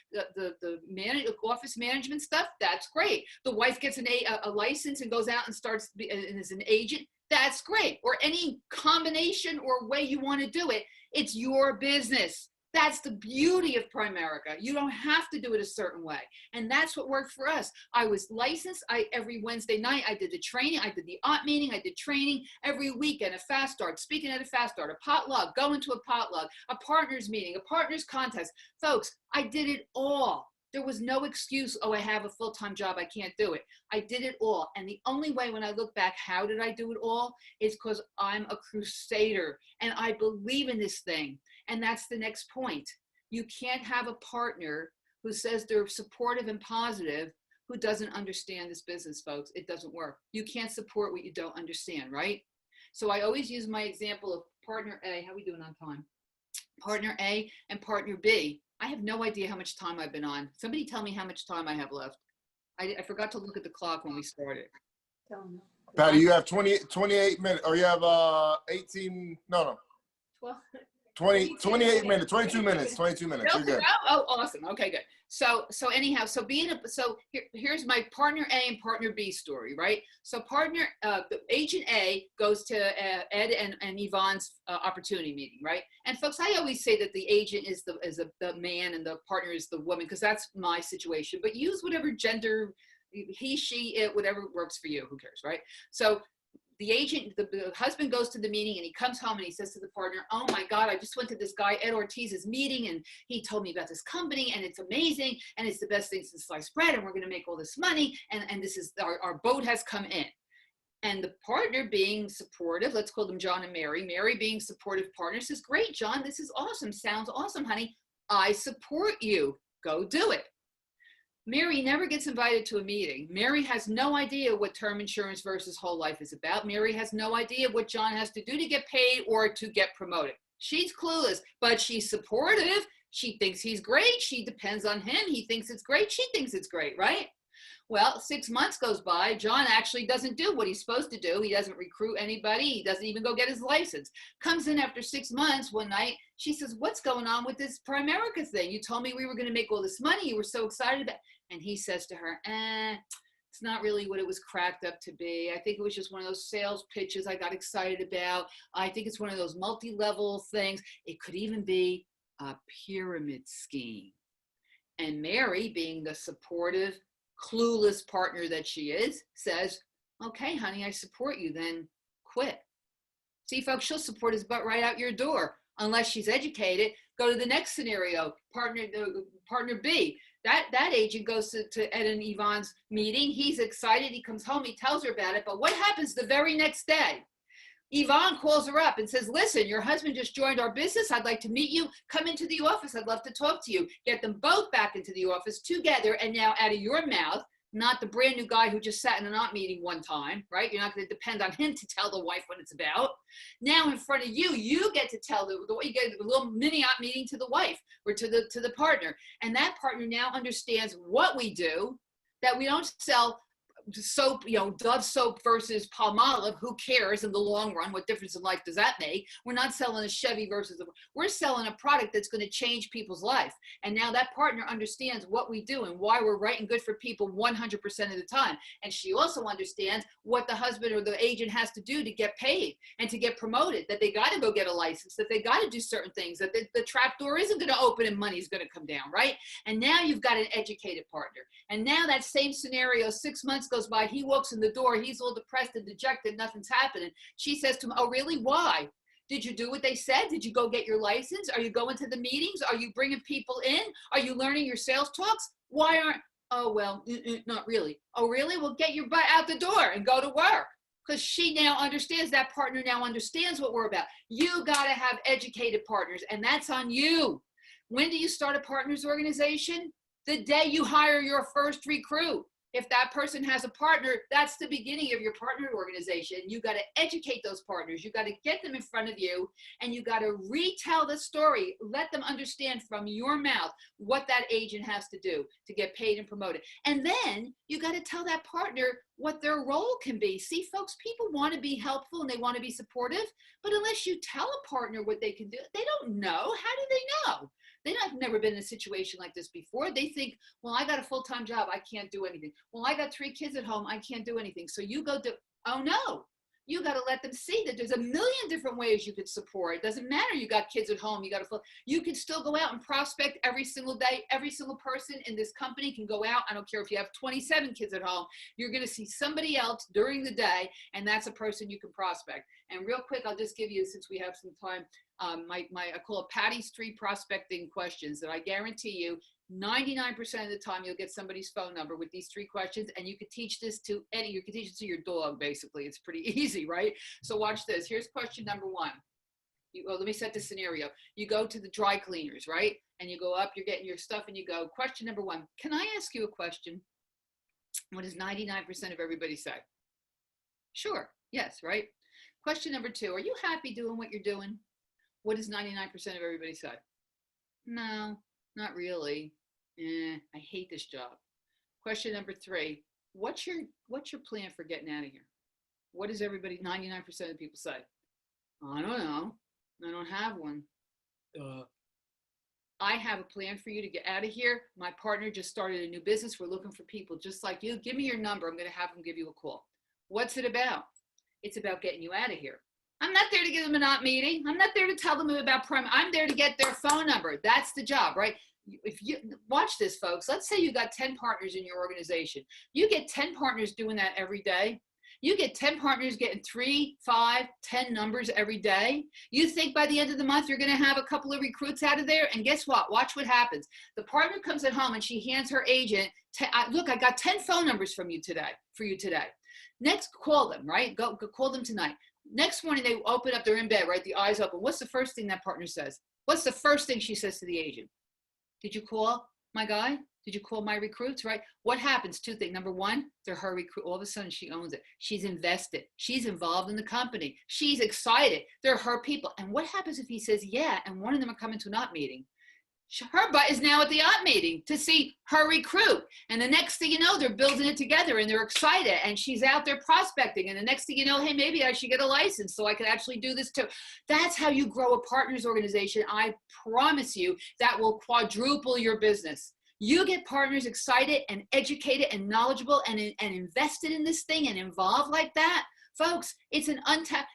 office management stuff. That's great. The wife gets a license and goes out and starts and is an agent. That's great. Or any combination or way you want to do it. It's your business. That's the beauty of Primerica. You don't have to do it a certain way. And that's what worked for us. I was licensed. Every Wednesday night, I did the training. I did the aunt meeting. I did training every weekend, a fast start, speaking at a fast start, a potluck, going to a potluck, a partners meeting, a partners contest. Folks, I did it all. There was no excuse, oh, I have a full-time job, I can't do it. I did it all. And the only way when I look back, how did I do it all, is because I'm a crusader and I believe in this thing. And that's the next point. You can't have a partner who says they're supportive and positive who doesn't understand this business, folks. It doesn't work. You can't support what you don't understand, right? So I always use my example of partner A. How are we doing on time? Partner A and partner B. I have no idea how much time I've been on. Somebody tell me how much time I have left. I forgot to look at the clock when we started. Patty, you have 28 minutes, or you have 18, no. 28 minutes, 22 minutes, 22 minutes. You're good. Oh, awesome. Okay, good. So anyhow, here's my partner A and partner B story, right? So agent A goes to Ed and Yvonne's opportunity meeting, right? And folks, I always say that the agent is the man and the partner is the woman, because that's my situation, but use whatever gender, he, she, it, whatever works for you, who cares, right? So the agent, the husband goes to the meeting and he comes home and he says to the partner, oh my God, I just went to this guy, Ed Ortiz's meeting, and he told me about this company and it's amazing and it's the best thing since sliced bread and we're going to make all this money and this is, our boat has come in. And the partner being supportive, let's call them John and Mary being supportive partner says, great, John, this is awesome. Sounds awesome, honey. I support you. Go do it. Mary never gets invited to a meeting. Mary has no idea what term insurance versus whole life is about. Mary has no idea what John has to do to get paid or to get promoted. She's clueless, but she's supportive. She thinks he's great. She depends on him. He thinks it's great. She thinks it's great, right? Well, 6 months goes by. John actually doesn't do what he's supposed to do. He doesn't recruit anybody. He doesn't even go get his license. Comes in after 6 months one night. She says, what's going on with this Primerica thing? You told me we were going to make all this money. You were so excited about it. And he says to her, it's not really what it was cracked up to be. I think it was just one of those sales pitches I got excited about. I think it's one of those multi-level things. It could even be a pyramid scheme. And Mary, being the supportive, clueless partner that she is, says, okay, honey, I support you, then quit. See, folks, she'll support his butt right out your door. Unless she's educated, go to the next scenario, partner B. That agent goes to Ed and Yvonne's meeting. He's excited. He comes home. He tells her about it. But what happens the very next day? Yvonne calls her up and says, listen, your husband just joined our business. I'd like to meet you. Come into the office. I'd love to talk to you. Get them both back into the office together. And now out of your mouth, not the brand new guy who just sat in an aunt meeting one time, right? You're not going to depend on him to tell the wife what it's about. Now in front of you, you get to tell you get a little mini aunt meeting to the wife or to the partner. And that partner now understands what we do, that we don't sell soap, Dove soap versus Palmolive. Who cares in the long run? What difference in life does that make? We're not selling a Chevy versus we're selling a product that's going to change people's life. And now that partner understands what we do and why we're right and good for people 100% of the time. And she also understands what the husband or the agent has to do to get paid and to get promoted, that they got to go get a license, that they got to do certain things, that the trap door isn't going to open and money's going to come down, right? And now you've got an educated partner. And now that same scenario, 6 months goes by, he walks in the door, he's all depressed and dejected, nothing's happening. She says to him, oh, really? Why? Did you do what they said? Did you go get your license? Are you going to the meetings? Are you bringing people in? Are you learning your sales talks? Why aren't, oh, well, not really. Oh, really? Well, get your butt out the door and go to work. Because she now understands, that partner now understands what we're about. You got to have educated partners, and that's on you. When do you start a partners organization? The day you hire your first recruit. If that person has a partner, that's the beginning of your partner organization. You got to educate those partners. You got to get them in front of you, and you got to retell the story. Let them understand from your mouth what that agent has to do to get paid and promoted. And then you got to tell that partner what their role can be. See, folks, people want to be helpful and they want to be supportive, but unless you tell a partner what they can do, they don't know. How do they know? They've never been in a situation like this before. They think, well, I got a full-time job, I can't do anything. Well, I got 3 kids at home, I can't do anything. So you go do, oh no, you got to let them see that there's a million different ways you could support. It doesn't matter you got kids at home, you can still go out and prospect every single day. Every single person in this company can go out. I don't care if you have 27 kids at home, you're going to see somebody else during the day, and that's a person you can prospect. And real quick, I'll just give you, since we have some time, I call it Patty Street prospecting questions that I guarantee you 99% of the time you'll get somebody's phone number with these 3 questions, and you could teach this to you could teach it to your dog, basically. It's pretty easy, right? So watch this. Here's question number 1. Let me set the scenario. You go to the dry cleaners, right? And you go up, you're getting your stuff, and you go, question number 1, can I ask you a question? What does 99% of everybody say? Sure, yes, right? Question number 2, are you happy doing what you're doing? What does 99% of everybody say? No, not really. I hate this job. Question number 3, what's your plan for getting out of here? What does 99% of people say? I don't know. I don't have one. I have a plan for you to get out of here. My partner just started a new business. We're looking for people just like you. Give me your number. I'm going to have them give you a call. What's it about? It's about getting you out of here. I'm not there to give them a not meeting. I'm not there to tell them about Prime. I'm there to get their phone number. That's the job, right? If you watch this, folks, let's say you got 10 partners in your organization. You get 10 partners doing that every day. You get 10 partners getting 3, 5, 10 numbers every day. You think by the end of the month, you're going to have a couple of recruits out of there. And guess what? Watch what happens. The partner comes at home and she hands her agent, look, I got 10 phone numbers for you today. Next, call them, right? Go call them tonight. Next morning, they open up, they're in bed, right? The eyes open. What's the first thing that partner says? What's the first thing she says to the agent? Did you call my guy? Did you call my recruits, right? What happens? 2 things. Number 1, they're her recruit. All of a sudden, she owns it. She's invested. She's involved in the company. She's excited. They're her people. And what happens if he says, yeah, and one of them are coming to an op meeting? Her butt is now at the op meeting to see her recruit. And the next thing you know, they're building it together and they're excited and she's out there prospecting. And the next thing you know, hey, maybe I should get a license so I can actually do this too. That's how you grow a partners organization. I promise you that will quadruple your business. You get partners excited and educated and knowledgeable and invested in this thing and involved like that. Folks, it's an untapped,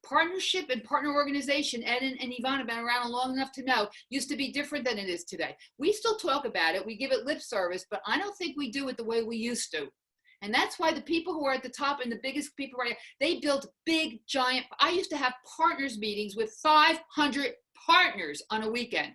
partnership and partner organization, Ed and Yvonne have been around long enough to know, used to be different than it is today. We still talk about it. We give it lip service, but I don't think we do it the way we used to. And that's why the people who are at the top and the biggest people right now, they built big, giant, I used to have partners meetings with 500 partners on a weekend.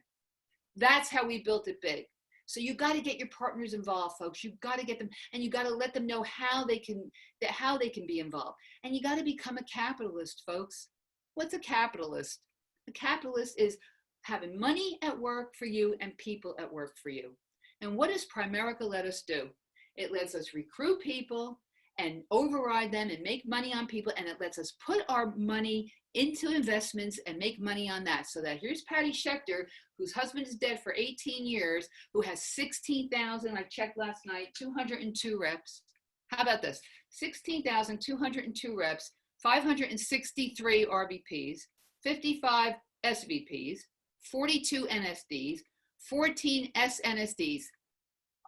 That's how we built it big. So you got to get your partners involved, folks. You've got to get them, and you got to let them know how they can be involved. And you got to become a capitalist, folks. What's a capitalist? A capitalist is having money at work for you and people at work for you. And what does Primerica let us do? It lets us recruit people and override them and make money on people, and it lets us put our money into investments and make money on that. So that here's Patty Schechter, whose husband is dead for 18 years, who has 16,000, I checked last night, 202 reps. How about this? 16,202 reps, 563 RVPs, 55 SVPs, 42 NSDs, 14 SNSD,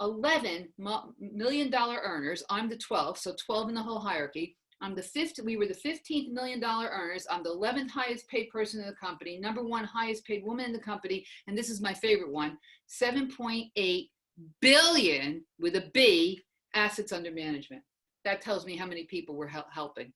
11 $1 million earners. I'm the 12th, so 12 in the whole hierarchy. I'm the 5th, we were the 15th $1 million earners. I'm the 11th highest paid person in the company, number 1 highest paid woman in the company, and this is my favorite one, 7.8 billion with a B assets under management. That tells me how many people we're helping.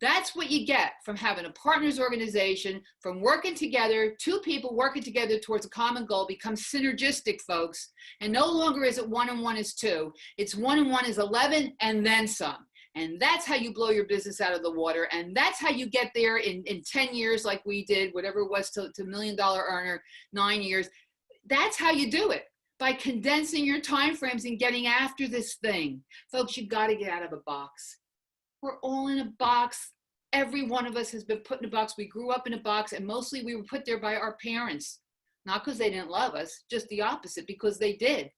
That's what you get from having a partners organization, from working together, 2 people working together towards a common goal becomes synergistic, folks. And no longer is it 1 and 1 is 2. It's 1 and 1 is 11 and then some. And that's how you blow your business out of the water. And that's how you get there in 10 years like we did, whatever it was to $1 million earner, 9 years. That's how you do it. by condensing your time frames and getting after this thing. Folks, you got to get out of a box. We're all in a box. Every one of us has been put in a box. We grew up in a box, and mostly we were put there by our parents. Not because they didn't love us, just the opposite, because they did.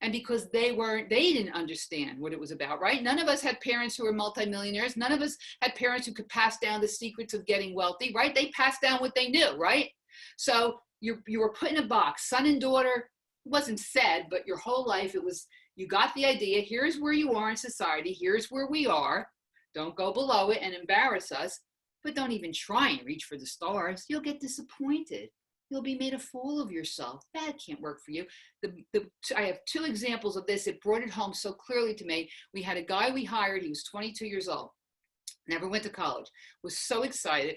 And because they didn't understand what it was about, right? None of us had parents who were multimillionaires. None of us had parents who could pass down the secrets of getting wealthy, right? They passed down what they knew, right? So you were put in a box, son and daughter. It wasn't said, but your whole life it was, you got the idea, here's where you are in society, here's where we are. Don't go below it and embarrass us, but don't even try and reach for the stars. You'll get disappointed. You'll be made a fool of yourself. That can't work for you. I have two examples of this. It brought it home so clearly to me. We had a guy we hired. He was 22 years old, never went to college, was so excited.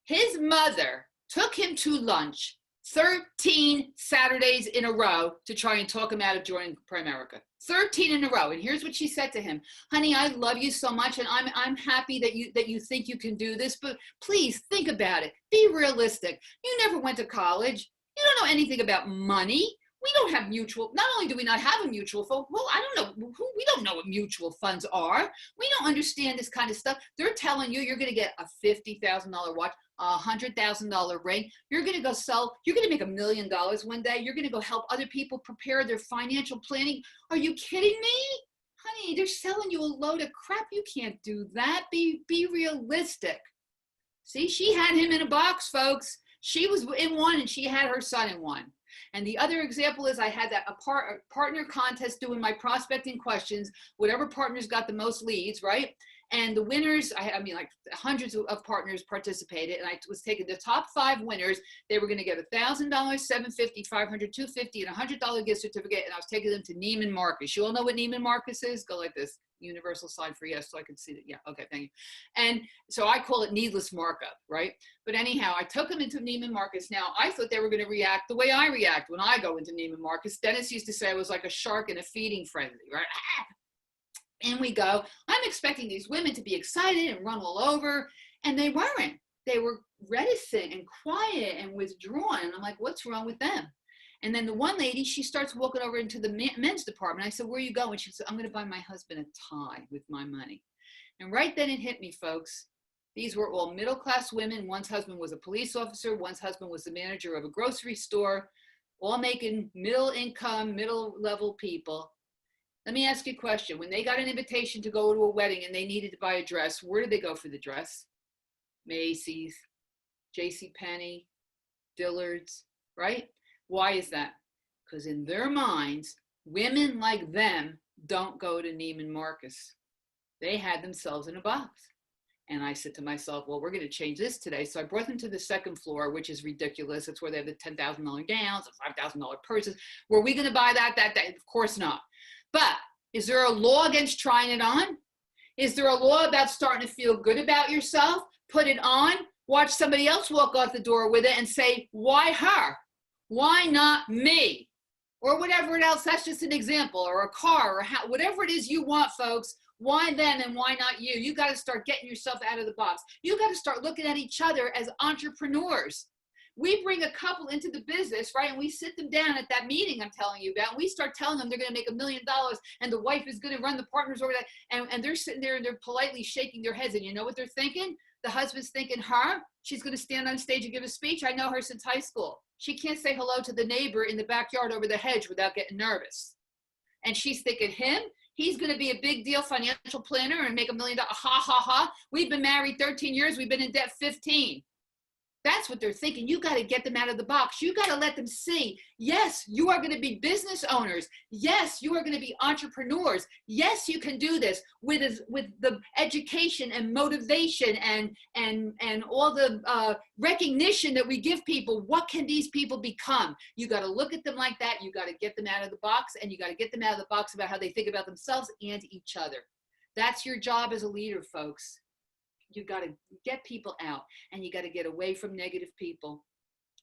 His mother took him to lunch 13 Saturdays in a row to try and talk him out of joining Primerica. 13 in a row. And here's what she said to him: honey, I love you so much, and I'm happy that you think you can do this, but please think about it. Be realistic. You never went to college. You don't know anything about money. We don't have mutual, not only do we not have a mutual fund, well, I don't know, we don't know what mutual funds are. We don't understand this kind of stuff. They're telling you you're going to get a $50,000 watch, a $100,000 ring. You're going to go sell, you're going to make $1 million one day. You're going to go help other people prepare their financial planning. Are you kidding me? Honey, they're selling you a load of crap. You can't do that. Be realistic. See, she had him in a box, folks. She was in one and she had her son in one. And the other example is I had a partner contest doing my prospecting questions, whatever partners got the most leads, right? And the winners, I mean, like hundreds of partners participated, and I was taking the top 5 winners. They were going to get $1,000, $750, $500, $250, and $100 gift certificate, and I was taking them to Neiman Marcus. You all know what Neiman Marcus is? Go like this. Universal sign for yes, so I could see that. Yeah, okay, thank you. And so I call it needless markup, right? But anyhow, I took them into Neiman Marcus. Now, I thought they were going to react the way I react when I go into Neiman Marcus. Dennis used to say I was like a shark in a feeding frenzy, right? And we go, I'm expecting these women to be excited and run all over, and they weren't. They were reticent and quiet and withdrawn. And I'm like, what's wrong with them? And then the one lady, she starts walking over into the men's department. I said, where are you going? She said, I'm going to buy my husband a tie with my money. And right then it hit me, folks. These were all middle-class women. One's husband was a police officer. One's husband was the manager of a grocery store, all making middle income, middle-level people. Let me ask you a question. When they got an invitation to go to a wedding and they needed to buy a dress, where did they go for the dress? Macy's, JCPenney, Dillard's, right? Why is that? Because in their minds, women like them don't go to Neiman Marcus. They had themselves in a box. And I said to myself, well, we're going to change this today. So I brought them to the second floor, which is ridiculous. It's where they have the $10,000 gowns, the $5,000 purses. Were we going to buy that day? Of course not. But is there a law against trying it on? Is there a law about starting to feel good about yourself? Put it on, watch somebody else walk out the door with it and say, why her? Why not me? Or whatever else, that's just an example, or a car, or whatever it is you want, folks. Why them and why not you? You got to start getting yourself out of the box. You got to start looking at each other as entrepreneurs. We bring a couple into the business, right? And we sit them down at that meeting I'm telling you about, and we start telling them they're going to make $1 million and the wife is going to run the partners over that. And they're sitting there and they're politely shaking their heads. And you know what they're thinking? The husband's thinking, her? She's going to stand on stage and give a speech. I know her since high school. She can't say hello to the neighbor in the backyard over the hedge without getting nervous. And she's thinking, him? He's going to be a big deal financial planner and make $1 million. Ha, ha, ha. We've been married 13 years. We've been in debt 15. That's what they're thinking. You got to get them out of the box. You got to let them see, yes, you are going to be business owners. Yes, you are going to be entrepreneurs. Yes, you can do this with the education and motivation and all the recognition that we give people. What can these people become? You got to look at them like that. You got to get them out of the box, and you got to get them out of the box about how they think about themselves and each other. That's your job as a leader, folks. You got to get people out, and you got to get away from negative people.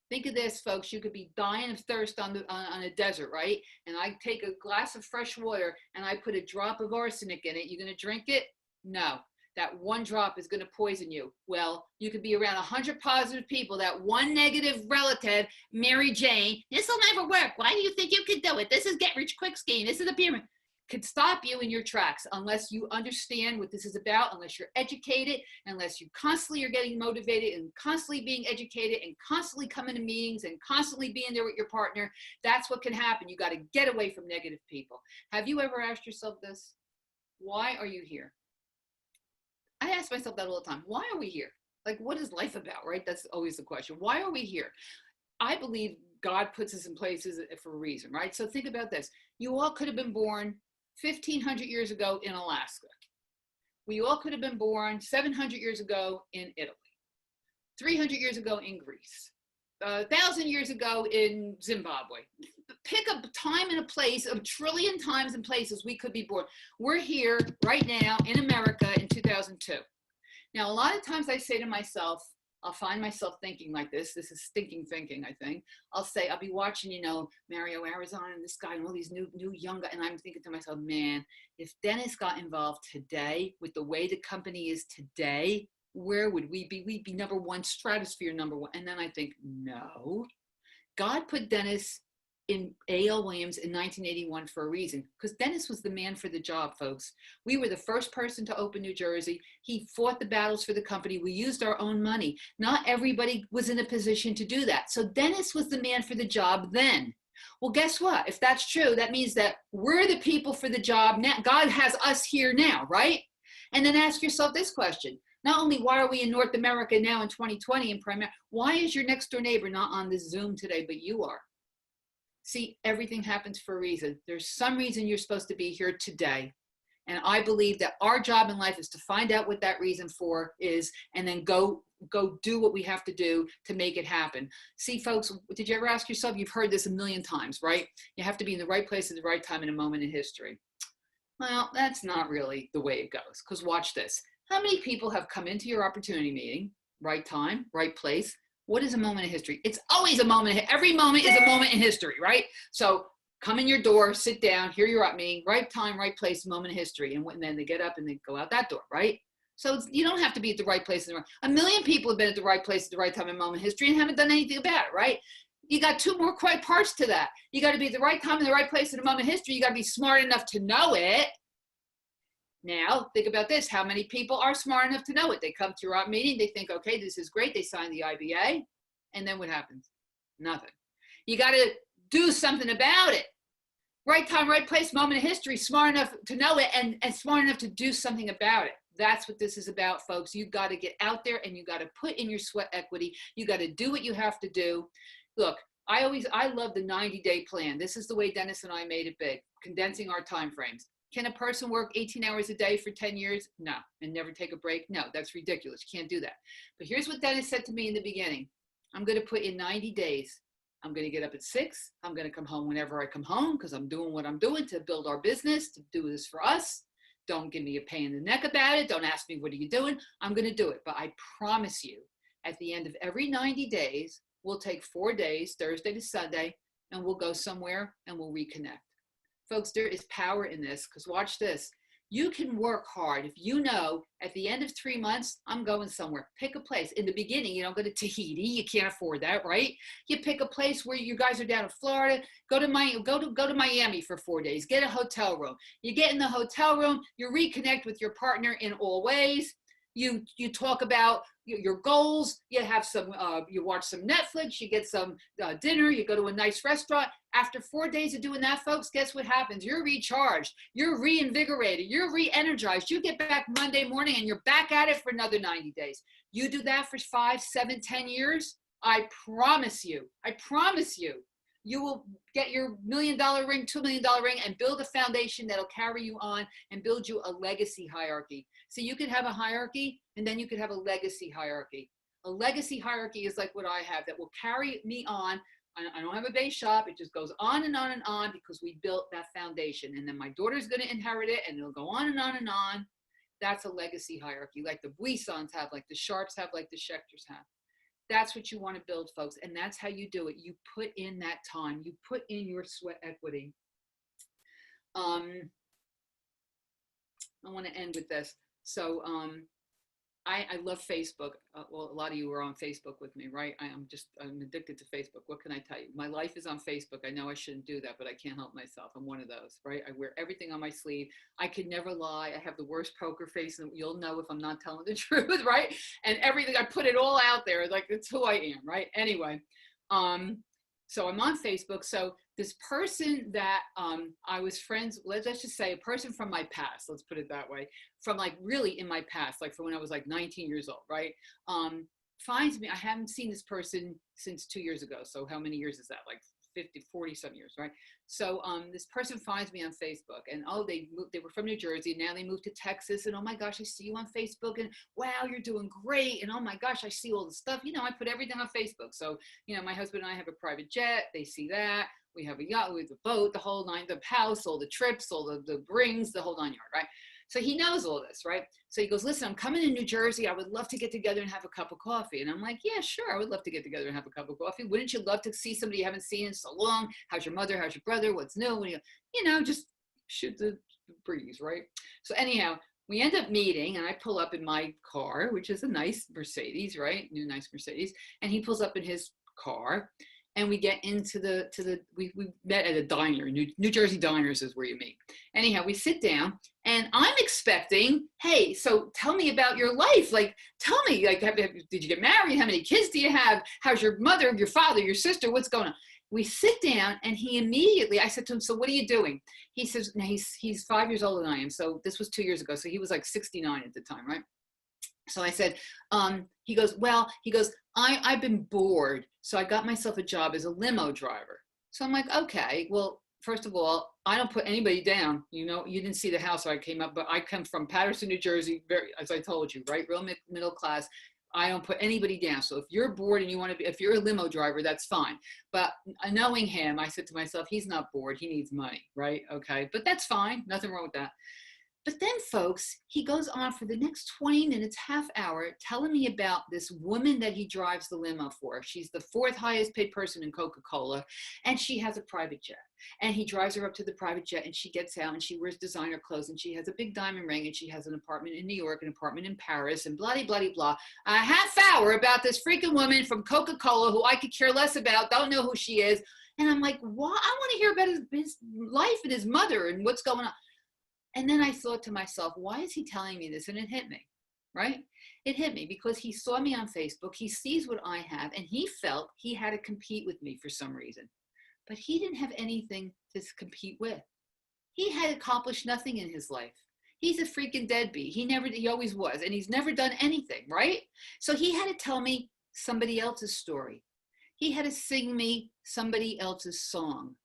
Think of this, folks. You could be dying of thirst on a desert, right? And I take a glass of fresh water and I put a drop of arsenic in it. You going to drink it? No. that one drop is going to poison you. Well, you could be around 100 positive people. That one negative relative, Mary Jane, this will never work. Why do you think you could do it? This is get rich quick scheme. This is a pyramid. Could stop you in your tracks unless you understand what this is about, unless you're educated, unless you constantly are getting motivated and constantly being educated and constantly coming to meetings and constantly being there with your partner. That's what can happen. You got to get away from negative people. Have you ever asked yourself this? Why are you here? I ask myself that all the time. Why are we here? Like, what is life about, right? That's always the question. Why are we here? I believe God puts us in places for a reason, right? So think about this. You all could have been born 1,500 years ago in Alaska. We all could have been born 700 years ago in Italy, 300 years ago in Greece, 1,000 years ago in Zimbabwe. Pick a time and a place, a trillion times and places we could be born. We're here right now in America in 2002. Now, a lot of times I say to myself, I'll find myself thinking like this. This is stinking thinking, I think. I'll be watching, you know, Mario Arizona and this guy and all these new young guys. And I'm thinking to myself, man, if Dennis got involved today with the way the company is today, where would we be? We'd be number one, stratosphere number one. And then I think, no, God put Dennis in A.L. Williams in 1981 for a reason, because Dennis was the man for the job, folks. We were the first person to open New Jersey. He fought the battles for the company. We used our own money. Not everybody was in a position to do that. So Dennis was the man for the job then. Well, guess what? If that's true, that means that we're the people for the job now. God has us here now, right? And then ask yourself this question. Not only why are we in North America now in 2020 in Primerica, why is your next door neighbor not on this Zoom today, but you are? See, everything happens for a reason. There's some reason you're supposed to be here today. And I believe that our job in life is to find out what that reason for is and then go do what we have to do to make it happen. See, folks, did you ever ask yourself, you've heard this a million times, right? You have to be in the right place at the right time in a moment in history. Well, that's not really the way it goes, because watch this. How many people have come into your opportunity meeting, right time, right place? What is a moment in history? It's always a moment. Every moment is a moment in history, right? So come in your door, sit down, hear your up meeting, right time, right place, moment in history. And then they get up and they go out that door, right? So you don't have to be at the right place. A million people have been at the right place at the right time in moment in history and haven't done anything about it, right? You got two more quite parts to that. You got to be at the right time in the right place at a moment in history. You got to be smart enough to know it. Now, think about this. How many people are smart enough to know it? They come to your meeting. They think, okay, this is great. They sign the IBA. And then what happens? Nothing. You got to do something about it. Right time, right place, moment of history, smart enough to know it and smart enough to do something about it. That's what this is about, folks. You got to get out there and you got to put in your sweat equity. You got to do what you have to do. Look, I love the 90-day plan. This is the way Dennis and I made it big, condensing our time frames. Can a person work 18 hours a day for 10 years? No. And never take a break? No, that's ridiculous. You can't do that. But here's what Dennis said to me in the beginning. I'm going to put in 90 days. I'm going to get up at 6. I'm going to come home whenever I come home because I'm doing what I'm doing to build our business, to do this for us. Don't give me a pain in the neck about it. Don't ask me, what are you doing? I'm going to do it. But I promise you, at the end of every 90 days, we'll take 4 days, Thursday to Sunday, and we'll go somewhere and we'll reconnect. Folks, there is power in this, because watch this. You can work hard if you know at the end of 3 months, I'm going somewhere. Pick a place. In the beginning, you don't go to Tahiti. You can't afford that, right? You pick a place where you guys are down in Florida. Go to Miami for 4 days. Get a hotel room. You get in the hotel room. You reconnect with your partner in all ways. You talk about your goals. You have some. You watch some Netflix. You get some dinner. You go to a nice restaurant. After 4 days of doing that, folks, guess what happens? You're recharged. You're reinvigorated. You're re-energized. You get back Monday morning and you're back at it for another 90 days. You do that for 5, 7, 10 years. I promise you, you will get your $1 million ring, $2 million ring, and build a foundation that'll carry you on and build you a legacy hierarchy. So you could have a hierarchy, and then you could have a legacy hierarchy. A legacy hierarchy is like what I have that will carry me on. I don't have a base shop. It just goes on and on and on because we built that foundation. And then my daughter's going to inherit it, and it'll go on and on and on. That's a legacy hierarchy, like the Buissons have, like the Sharps have, like the Schechters have. That's what you want to build, folks. And that's how you do it. You put in that time. You put in your sweat equity. I want to end with this. So I love Facebook. Well, a lot of you are on Facebook with me, right? I'm addicted to Facebook. What can I tell you? My life is on Facebook. I know I shouldn't do that, but I can't help myself. I'm one of those, right? I wear everything on my sleeve. I could never lie. I have the worst poker face, and you'll know if I'm not telling the truth, right? And everything, I put it all out there. Like, it's who I am, right? Anyway, so I'm on Facebook. So this person that I was friends, let's just say a person from my past, let's put it that way, from like really in my past, like from when I was like 19 years old, right? Finds me, I haven't seen this person since 2 years ago. So how many years is that? Like 50, 40 some years, right? So this person finds me on Facebook, and oh, they were from New Jersey, now they moved to Texas, and oh my gosh, I see you on Facebook, and wow, you're doing great, and oh my gosh, I see all the stuff. You know, I put everything on Facebook. So, you know, my husband and I have a private jet, they see that. We have a yacht, we have a boat, the whole nine, the house, all the trips, all the rings, the whole 9 yards, right? So he knows all this, right? So he goes, listen, I'm coming to New Jersey. I would love to get together and have a cup of coffee. And I'm like, yeah, sure. I would love to get together and have a cup of coffee. Wouldn't you love to see somebody you haven't seen in so long? How's your mother? How's your brother? What's new? You know, just shoot the breeze, right? So anyhow, we end up meeting, and I pull up in my car, which is a nice Mercedes, right? New nice Mercedes. And he pulls up in his car. And we get into we met at a diner. New Jersey diners is where you meet. Anyhow, we sit down, and I'm expecting, hey, so tell me about your life. Like, tell me, like, did you get married? How many kids do you have? How's your mother, your father, your sister? What's going on? We sit down, and he immediately, I said to him, so what are you doing? He says, now he's 5 years older than I am. So this was 2 years ago. So he was like 69 at the time, right? So I said, he goes, I've been bored. So I got myself a job as a limo driver. So I'm like, okay, well, first of all, I don't put anybody down. You know, you didn't see the house where I came up, but I come from Patterson, New Jersey, very, as I told you, right? Real middle class. I don't put anybody down. So if you're bored and you want to be, if you're a limo driver, that's fine. But knowing him, I said to myself, he's not bored. He needs money, right? Okay, but that's fine. Nothing wrong with that. But then, folks, he goes on for the next 20 minutes, half hour, telling me about this woman that he drives the limo for. She's the 4th highest paid person in Coca-Cola, and she has a private jet. And he drives her up to the private jet, and she gets out, and she wears designer clothes, and she has a big diamond ring, and she has an apartment in New York, an apartment in Paris, and blah, blah, blah, blah. A half hour about this freaking woman from Coca-Cola who I could care less about, don't know who she is. And I'm like, what? I want to hear about his life and his mother and what's going on. And then I thought to myself, why is he telling me this? And it hit me, right? It hit me because he saw me on Facebook. He sees what I have, and he felt he had to compete with me for some reason. But he didn't have anything to compete with. He had accomplished nothing in his life. He's a freaking deadbeat. He always was, and he's never done anything, right? So he had to tell me somebody else's story. He had to sing me somebody else's song.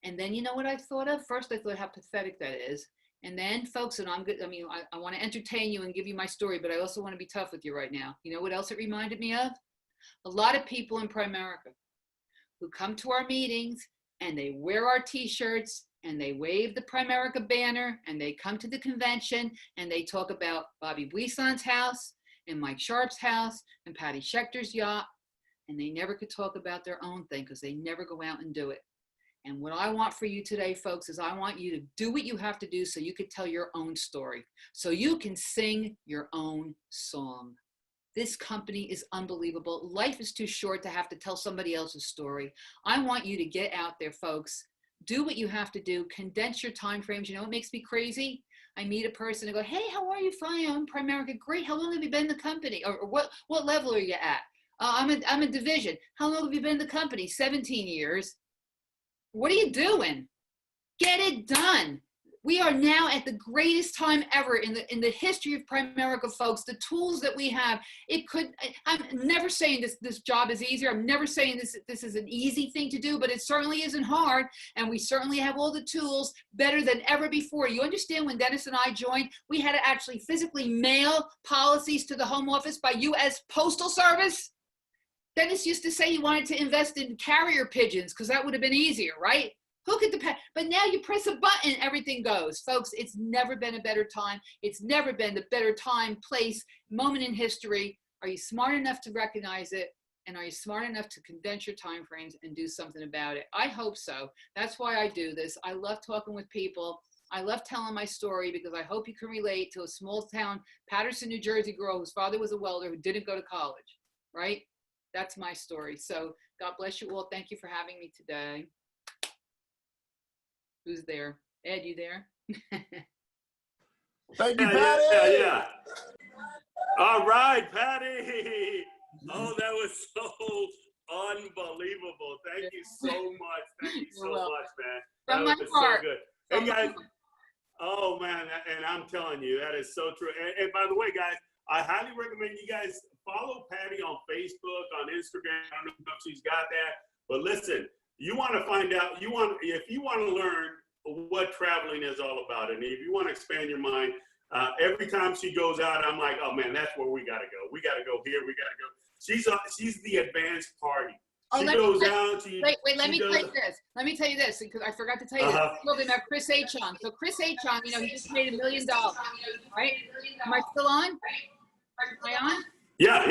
And then you know what I thought of? First, I thought how pathetic that is. And then, folks, and I'm good. I mean, I want to entertain you and give you my story, but I also want to be tough with you right now. You know what else it reminded me of? A lot of people in Primerica who come to our meetings and they wear our t-shirts and they wave the Primerica banner and they come to the convention and they talk about Bobby Buisson's house and Mike Sharp's house and Patty Schechter's yacht, and they never could talk about their own thing because they never go out and do it. And what I want for you today, folks, is I want you to do what you have to do so you can tell your own story, so you can sing your own song. This company is unbelievable. Life is too short to have to tell somebody else's story. I want you to get out there, folks. Do what you have to do. Condense your time frames. You know what makes me crazy? I meet a person and go, hey, how are you? Fine, I'm Primerica. Great. How long have you been in the company? Or what level are you at? I'm a division. How long have you been in the company? 17 years. What are you doing? Get it done. We are now at the greatest time ever in the history of Primerica, folks. The tools that we have, I'm never saying this job is easier. I'm never saying this is an easy thing to do, but it certainly isn't hard. And we certainly have all the tools better than ever before. You understand when Dennis and I joined, we had to actually physically mail policies to the home office by U.S. Postal Service. Dennis used to say he wanted to invest in carrier pigeons because that would have been easier, right? Who could depend? But now you press a button, everything goes. Folks, it's never been a better time. It's never been the better time, place, moment in history. Are you smart enough to recognize it? And are you smart enough to condense your time frames and do something about it? I hope so. That's why I do this. I love talking with people. I love telling my story because I hope you can relate to a small town, Paterson, New Jersey girl whose father was a welder who didn't go to college, right? That's my story. So God bless you all. Thank you for having me today. Who's there? Ed, you there? Thank you, Yeah, Patty. yeah, yeah. All right, Patty. Oh, that was so unbelievable. Thank you so much. Thank you so much, man. From That my was heart. so good. Hey, guys. Oh, man. And I'm telling you, that is so true. And by the way, guys, I highly recommend you guys follow Patty on Facebook, on Instagram. I don't know if she's got that. But listen, you want to find out, if you want to learn what traveling is all about, and if you want to expand your mind, every time she goes out, I'm like, oh man, that's where we gotta go. We gotta go here. We gotta go. She's the advanced party. She goes down. Wait. Let me tell you this. Let me tell you this because I forgot to tell you this. I told him about Chris Achon. So Chris Achon, you know, he just made $1 million, right? Am I still on? Am I on? Yeah.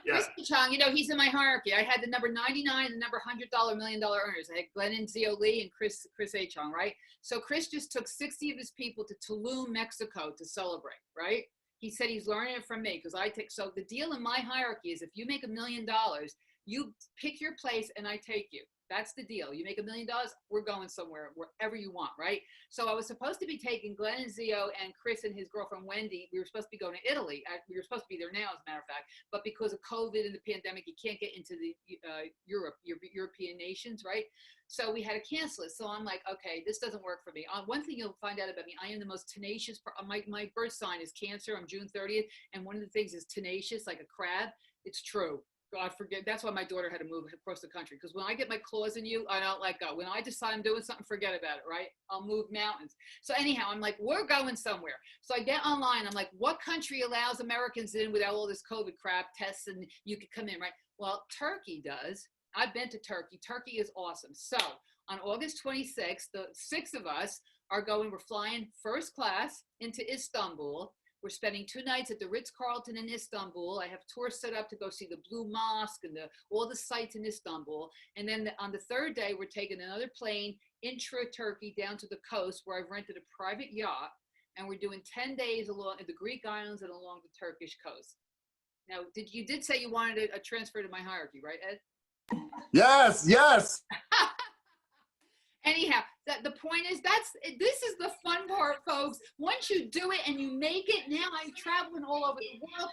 Chris Achon, you know, he's in my hierarchy. I had the number 99 and the number $100 million earners. I had Glennon Zio Lee and Chris Achon, right? So Chris just took 60 of his people to Tulum, Mexico to celebrate, right? He said he's learning it from me because so the deal in my hierarchy is if you make $1 million, you pick your place and I take you. That's the deal. You make $1 million, we're going somewhere, wherever you want, right? So I was supposed to be taking Glenn and Zio and Chris and his girlfriend Wendy. We were supposed to be going to Italy. We were supposed to be there now, as a matter of fact. But because of COVID and the pandemic, you can't get into the European nations, right? So we had to cancel it. So I'm like, okay, this doesn't work for me. One thing you'll find out about me, I am the most tenacious. My birth sign is Cancer. I'm June 30th. And one of the things is tenacious, like a crab. It's true. God forget. That's why my daughter had to move across the country. Because when I get my claws in you, I don't let go. When I decide I'm doing something, forget about it, right? I'll move mountains. So anyhow, I'm like, we're going somewhere. So I get online. I'm like, what country allows Americans in without all this COVID crap tests and you could come in, right? Well, Turkey does. I've been to Turkey. Turkey is awesome. So on August 26th, the 6 of us are going. We're flying first class into Istanbul. We're spending 2 nights at the Ritz-Carlton in Istanbul. I have tours set up to go see the Blue Mosque and all the sites in Istanbul. And then on the 3rd day, we're taking another plane intra-Turkey down to the coast where I've rented a private yacht. And we're doing 10 days along the Greek islands and along the Turkish coast. Now, you did say you wanted a transfer to my hierarchy, right, Ed? Yes. Anyhow, the point is this is the fun part, folks. Once you do it and you make it, now I'm traveling all over the world.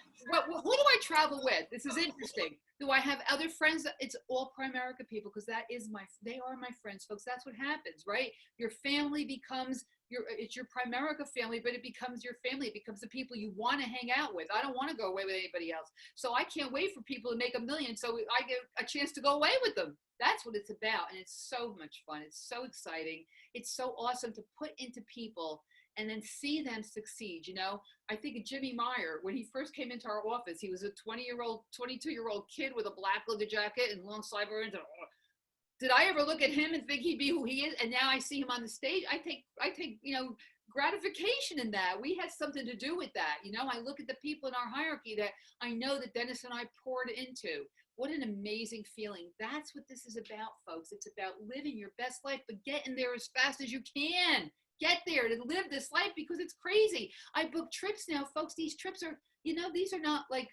Who do I travel with? This is interesting. Do I have other friends? It's all Primerica people because they are my friends, folks. That's what happens, right? Your family becomes it's your Primerica family, but it becomes your family. It becomes the people you want to hang out with. I don't want to go away with anybody else. So I can't wait for people to make $1 million so I get a chance to go away with them. That's what it's about. And it's so much fun. It's so exciting. It's so awesome to put into people and then see them succeed. You know, I think of Jimmy Meyer, when he first came into our office, he was a 22-year-old kid with a black leather jacket and long sideburns. Did I ever look at him and think he'd be who he is? And now I see him on the stage. I take, gratification in that. We had something to do with that. I look at the people in our hierarchy that I know that Dennis and I poured into. What an amazing feeling. That's what this is about, folks. It's about living your best life, but getting there as fast as you can. Get there to live this life because it's crazy. I book trips now, folks. These trips are, these are not like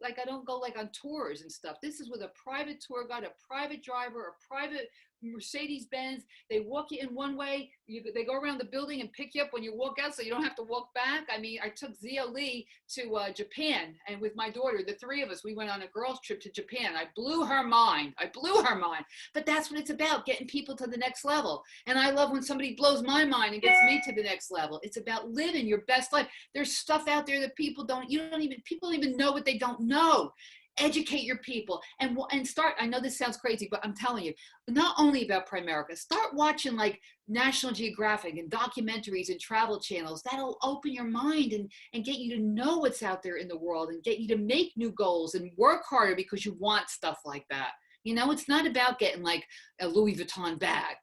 I don't go like on tours and stuff. This is with a private tour guide, a private driver, a private Mercedes-Benz. They walk you in one way. They go around the building and pick you up when you walk out so you don't have to walk back. I mean, I took Zia Lee to Japan, and with my daughter, the 3 of us, we went on a girls' trip to Japan. I blew her mind. But that's what it's about, getting people to the next level. And I love when somebody blows my mind and gets me to the next level. It's about living your best life. There's stuff out there that people don't even know what they don't know. Educate your people and start. I know this sounds crazy, but I'm telling you, not only about Primerica, start watching like National Geographic and documentaries and travel channels. That'll open your mind and get you to know what's out there in the world and get you to make new goals and work harder because you want stuff like that. It's not about getting like a Louis Vuitton bag.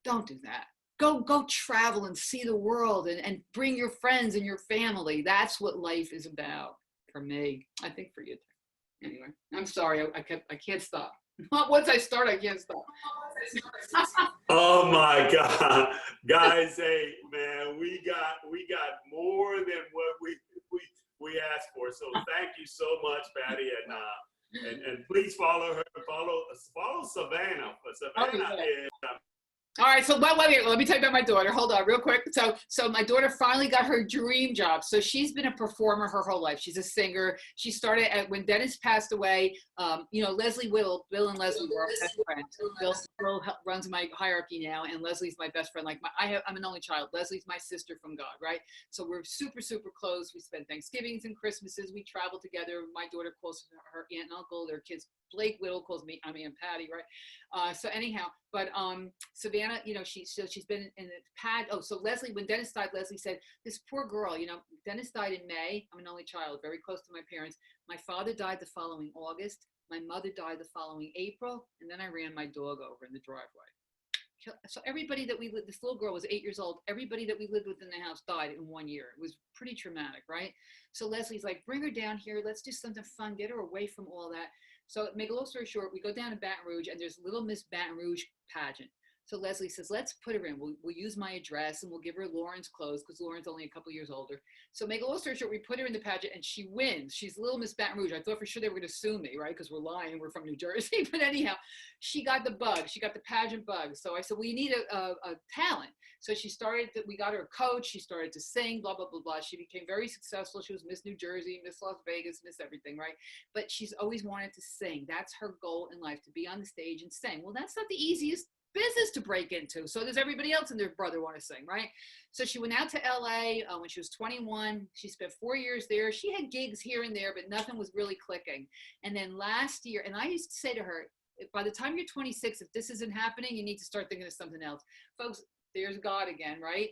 Don't do that. Go travel and see the world and bring your friends and your family. That's what life is about for me. I think for you too. Anyway, I'm sorry. I can't stop. Once I start, I can't stop. Oh my God, guys! Hey, man, we got more than what we asked for. So thank you so much, Patty, and please follow her. Follow Savannah. Savannah is. All right, so wait, let me tell you about my daughter. Hold on real quick. So my daughter finally got her dream job. So she's been a performer her whole life. She's a singer. She started when Dennis passed away. Leslie Bill and Leslie were our best friends. Bill runs my hierarchy now, and Leslie's my best friend. I'm an only child. Leslie's my sister from God, right? So we're super, super close. We spend Thanksgivings and Christmases. We travel together. My daughter calls her aunt and uncle. Their kids, Blake Whittle calls me, I'm Aunt Patty, right? So anyhow, but Savannah, she's been in the pad. Oh, so Leslie, when Dennis died, Leslie said, this poor girl, Dennis died in May. I'm an only child, very close to my parents. My father died the following August. My mother died the following April. And then I ran my dog over in the driveway. So everybody that we lived, this little girl was 8 years old. Everybody that we lived with in the house died in 1 year. It was pretty traumatic, right? So Leslie's like, bring her down here. Let's do something fun. Get her away from all that. So make a long story short, we go down to Baton Rouge, and there's Little Miss Baton Rouge pageant. So Leslie says, let's put her in. We'll use my address, and we'll give her Lauren's clothes because Lauren's only a couple years older. So make a long story short, we put her in the pageant, and she wins. She's Little Miss Baton Rouge. I thought for sure they were going to sue me, right? Because we're lying. We're from New Jersey. But anyhow, she got the bug. She got the pageant bug. So I said, well, you need a talent. So we got her a coach. She started to sing, blah, blah, blah, blah. She became very successful. She was Miss New Jersey, Miss Las Vegas, Miss everything, right? But she's always wanted to sing. That's her goal in life, to be on the stage and sing. Well, that's not the easiest business to break into. So does everybody else and their brother want to sing, right? So she went out to LA when she was 21. She spent 4 years there. She had gigs here and there, but nothing was really clicking. And then last year, and I used to say to her, by the time you're 26, if this isn't happening, you need to start thinking of something else. Folks, there's God again, right?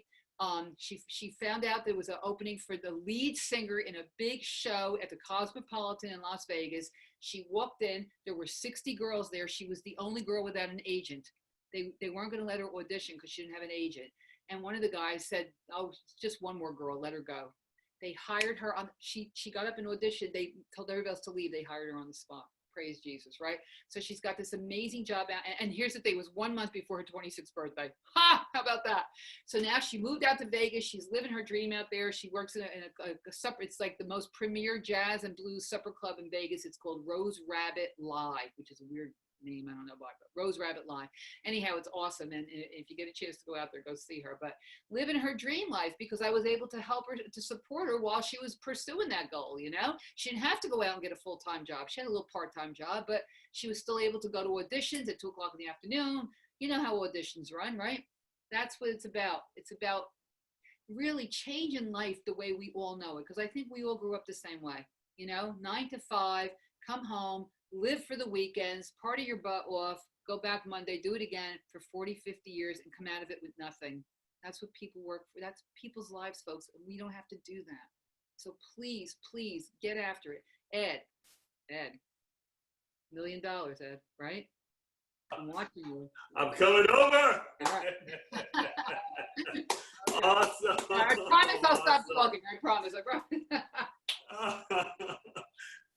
She found out there was an opening for the lead singer in a big show at the Cosmopolitan in Las Vegas. She walked in. There were 60 girls there. She was the only girl without an agent. They weren't going to let her audition because she didn't have an agent. And one of the guys said, oh, just one more girl, let her go. They hired her on, she got up and auditioned. They told everybody else to leave. They hired her on the spot. Praise Jesus, right? So she's got this amazing job. And here's the thing, it was 1 month before her 26th birthday. Ha, how about that? So now she moved out to Vegas. She's living her dream out there. She works in a supper. It's like the most premier jazz and blues supper club in Vegas. It's called Rose Rabbit Live, which is a weird name, I don't know why, but Rose Rabbit Live. Anyhow, it's awesome, and if you get a chance to go out there, go see her. But living her dream life, because I was able to help her, to support her while she was pursuing that goal. She didn't have to go out and get a full-time job. She had a little part-time job, but she was still able to go to auditions at 2 o'clock in the afternoon. You know how auditions run, right? That's what it's about. It's about really changing life the way we all know it, because I think we all grew up the same way. 9 to 5, come home, live for the weekends, party your butt off, go back Monday, do it again for 40, 50 years and come out of it with nothing. That's what people work for. That's people's lives, folks. And we don't have to do that. So please, please get after it. Ed, $1 million, Ed, right? I'm watching you. I'm coming over. Awesome. I promise I'll stop talking. I promise.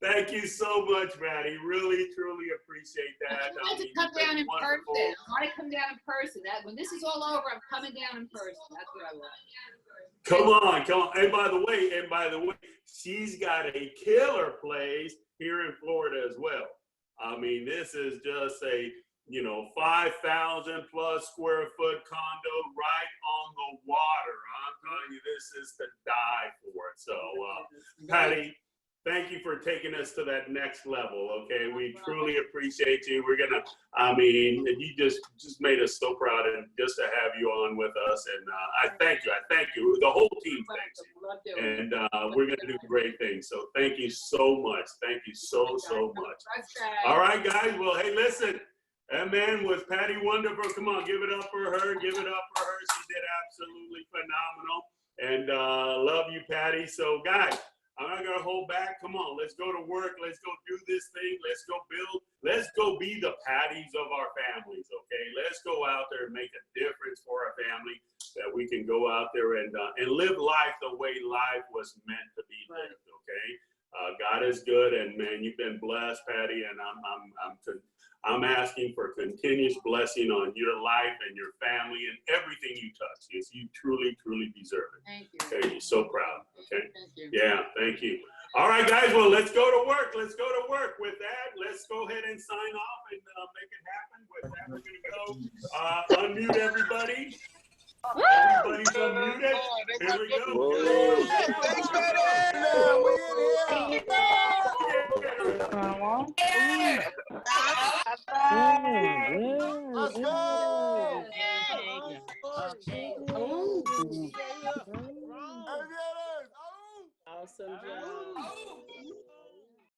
Thank you so much, Patty. Really, truly appreciate that. I want to come down in person. I want to come down in person. When this is all over, I'm coming down in person. That's what I want. Come on. And by the way, she's got a killer place here in Florida as well. I mean, this is just a 5,000 plus square foot condo right on the water. I'm telling you, this is to die for. So, Patty, thank you for taking us to that next level. Okay, we truly appreciate you. You just made us so proud, and just to have you on with us. And I thank you. The whole team thanks you. And we're gonna do great things. So thank you so much. Thank you so much. All right, guys. Well, hey, listen. That man was Patty Wonderful. Come on, give it up for her. Give it up for her. She did absolutely phenomenal. And love you, Patty. So, guys, I'm not going to hold back. Come on, let's go to work. Let's go do this thing. Let's go build. Let's go be the Patties of our families, okay? Let's go out there and make a difference for our family, that we can go out there and live life the way life was meant to be lived, okay? God God is good, and man, you've been blessed, Patty, and I'm asking for continuous blessing on your life and your family and everything you touch. Yes, you truly, truly deserve it. Thank you. Okay, you're so proud. Okay. Thank you. Yeah, thank you. All right, guys. Well, let's go to work. Let's go to work. With that, let's go ahead and sign off and make it happen. With that, we're gonna go unmute everybody. Everybody's unmuted. Here we go. Thanks, Patty. We in here. Let's go. Awesome job.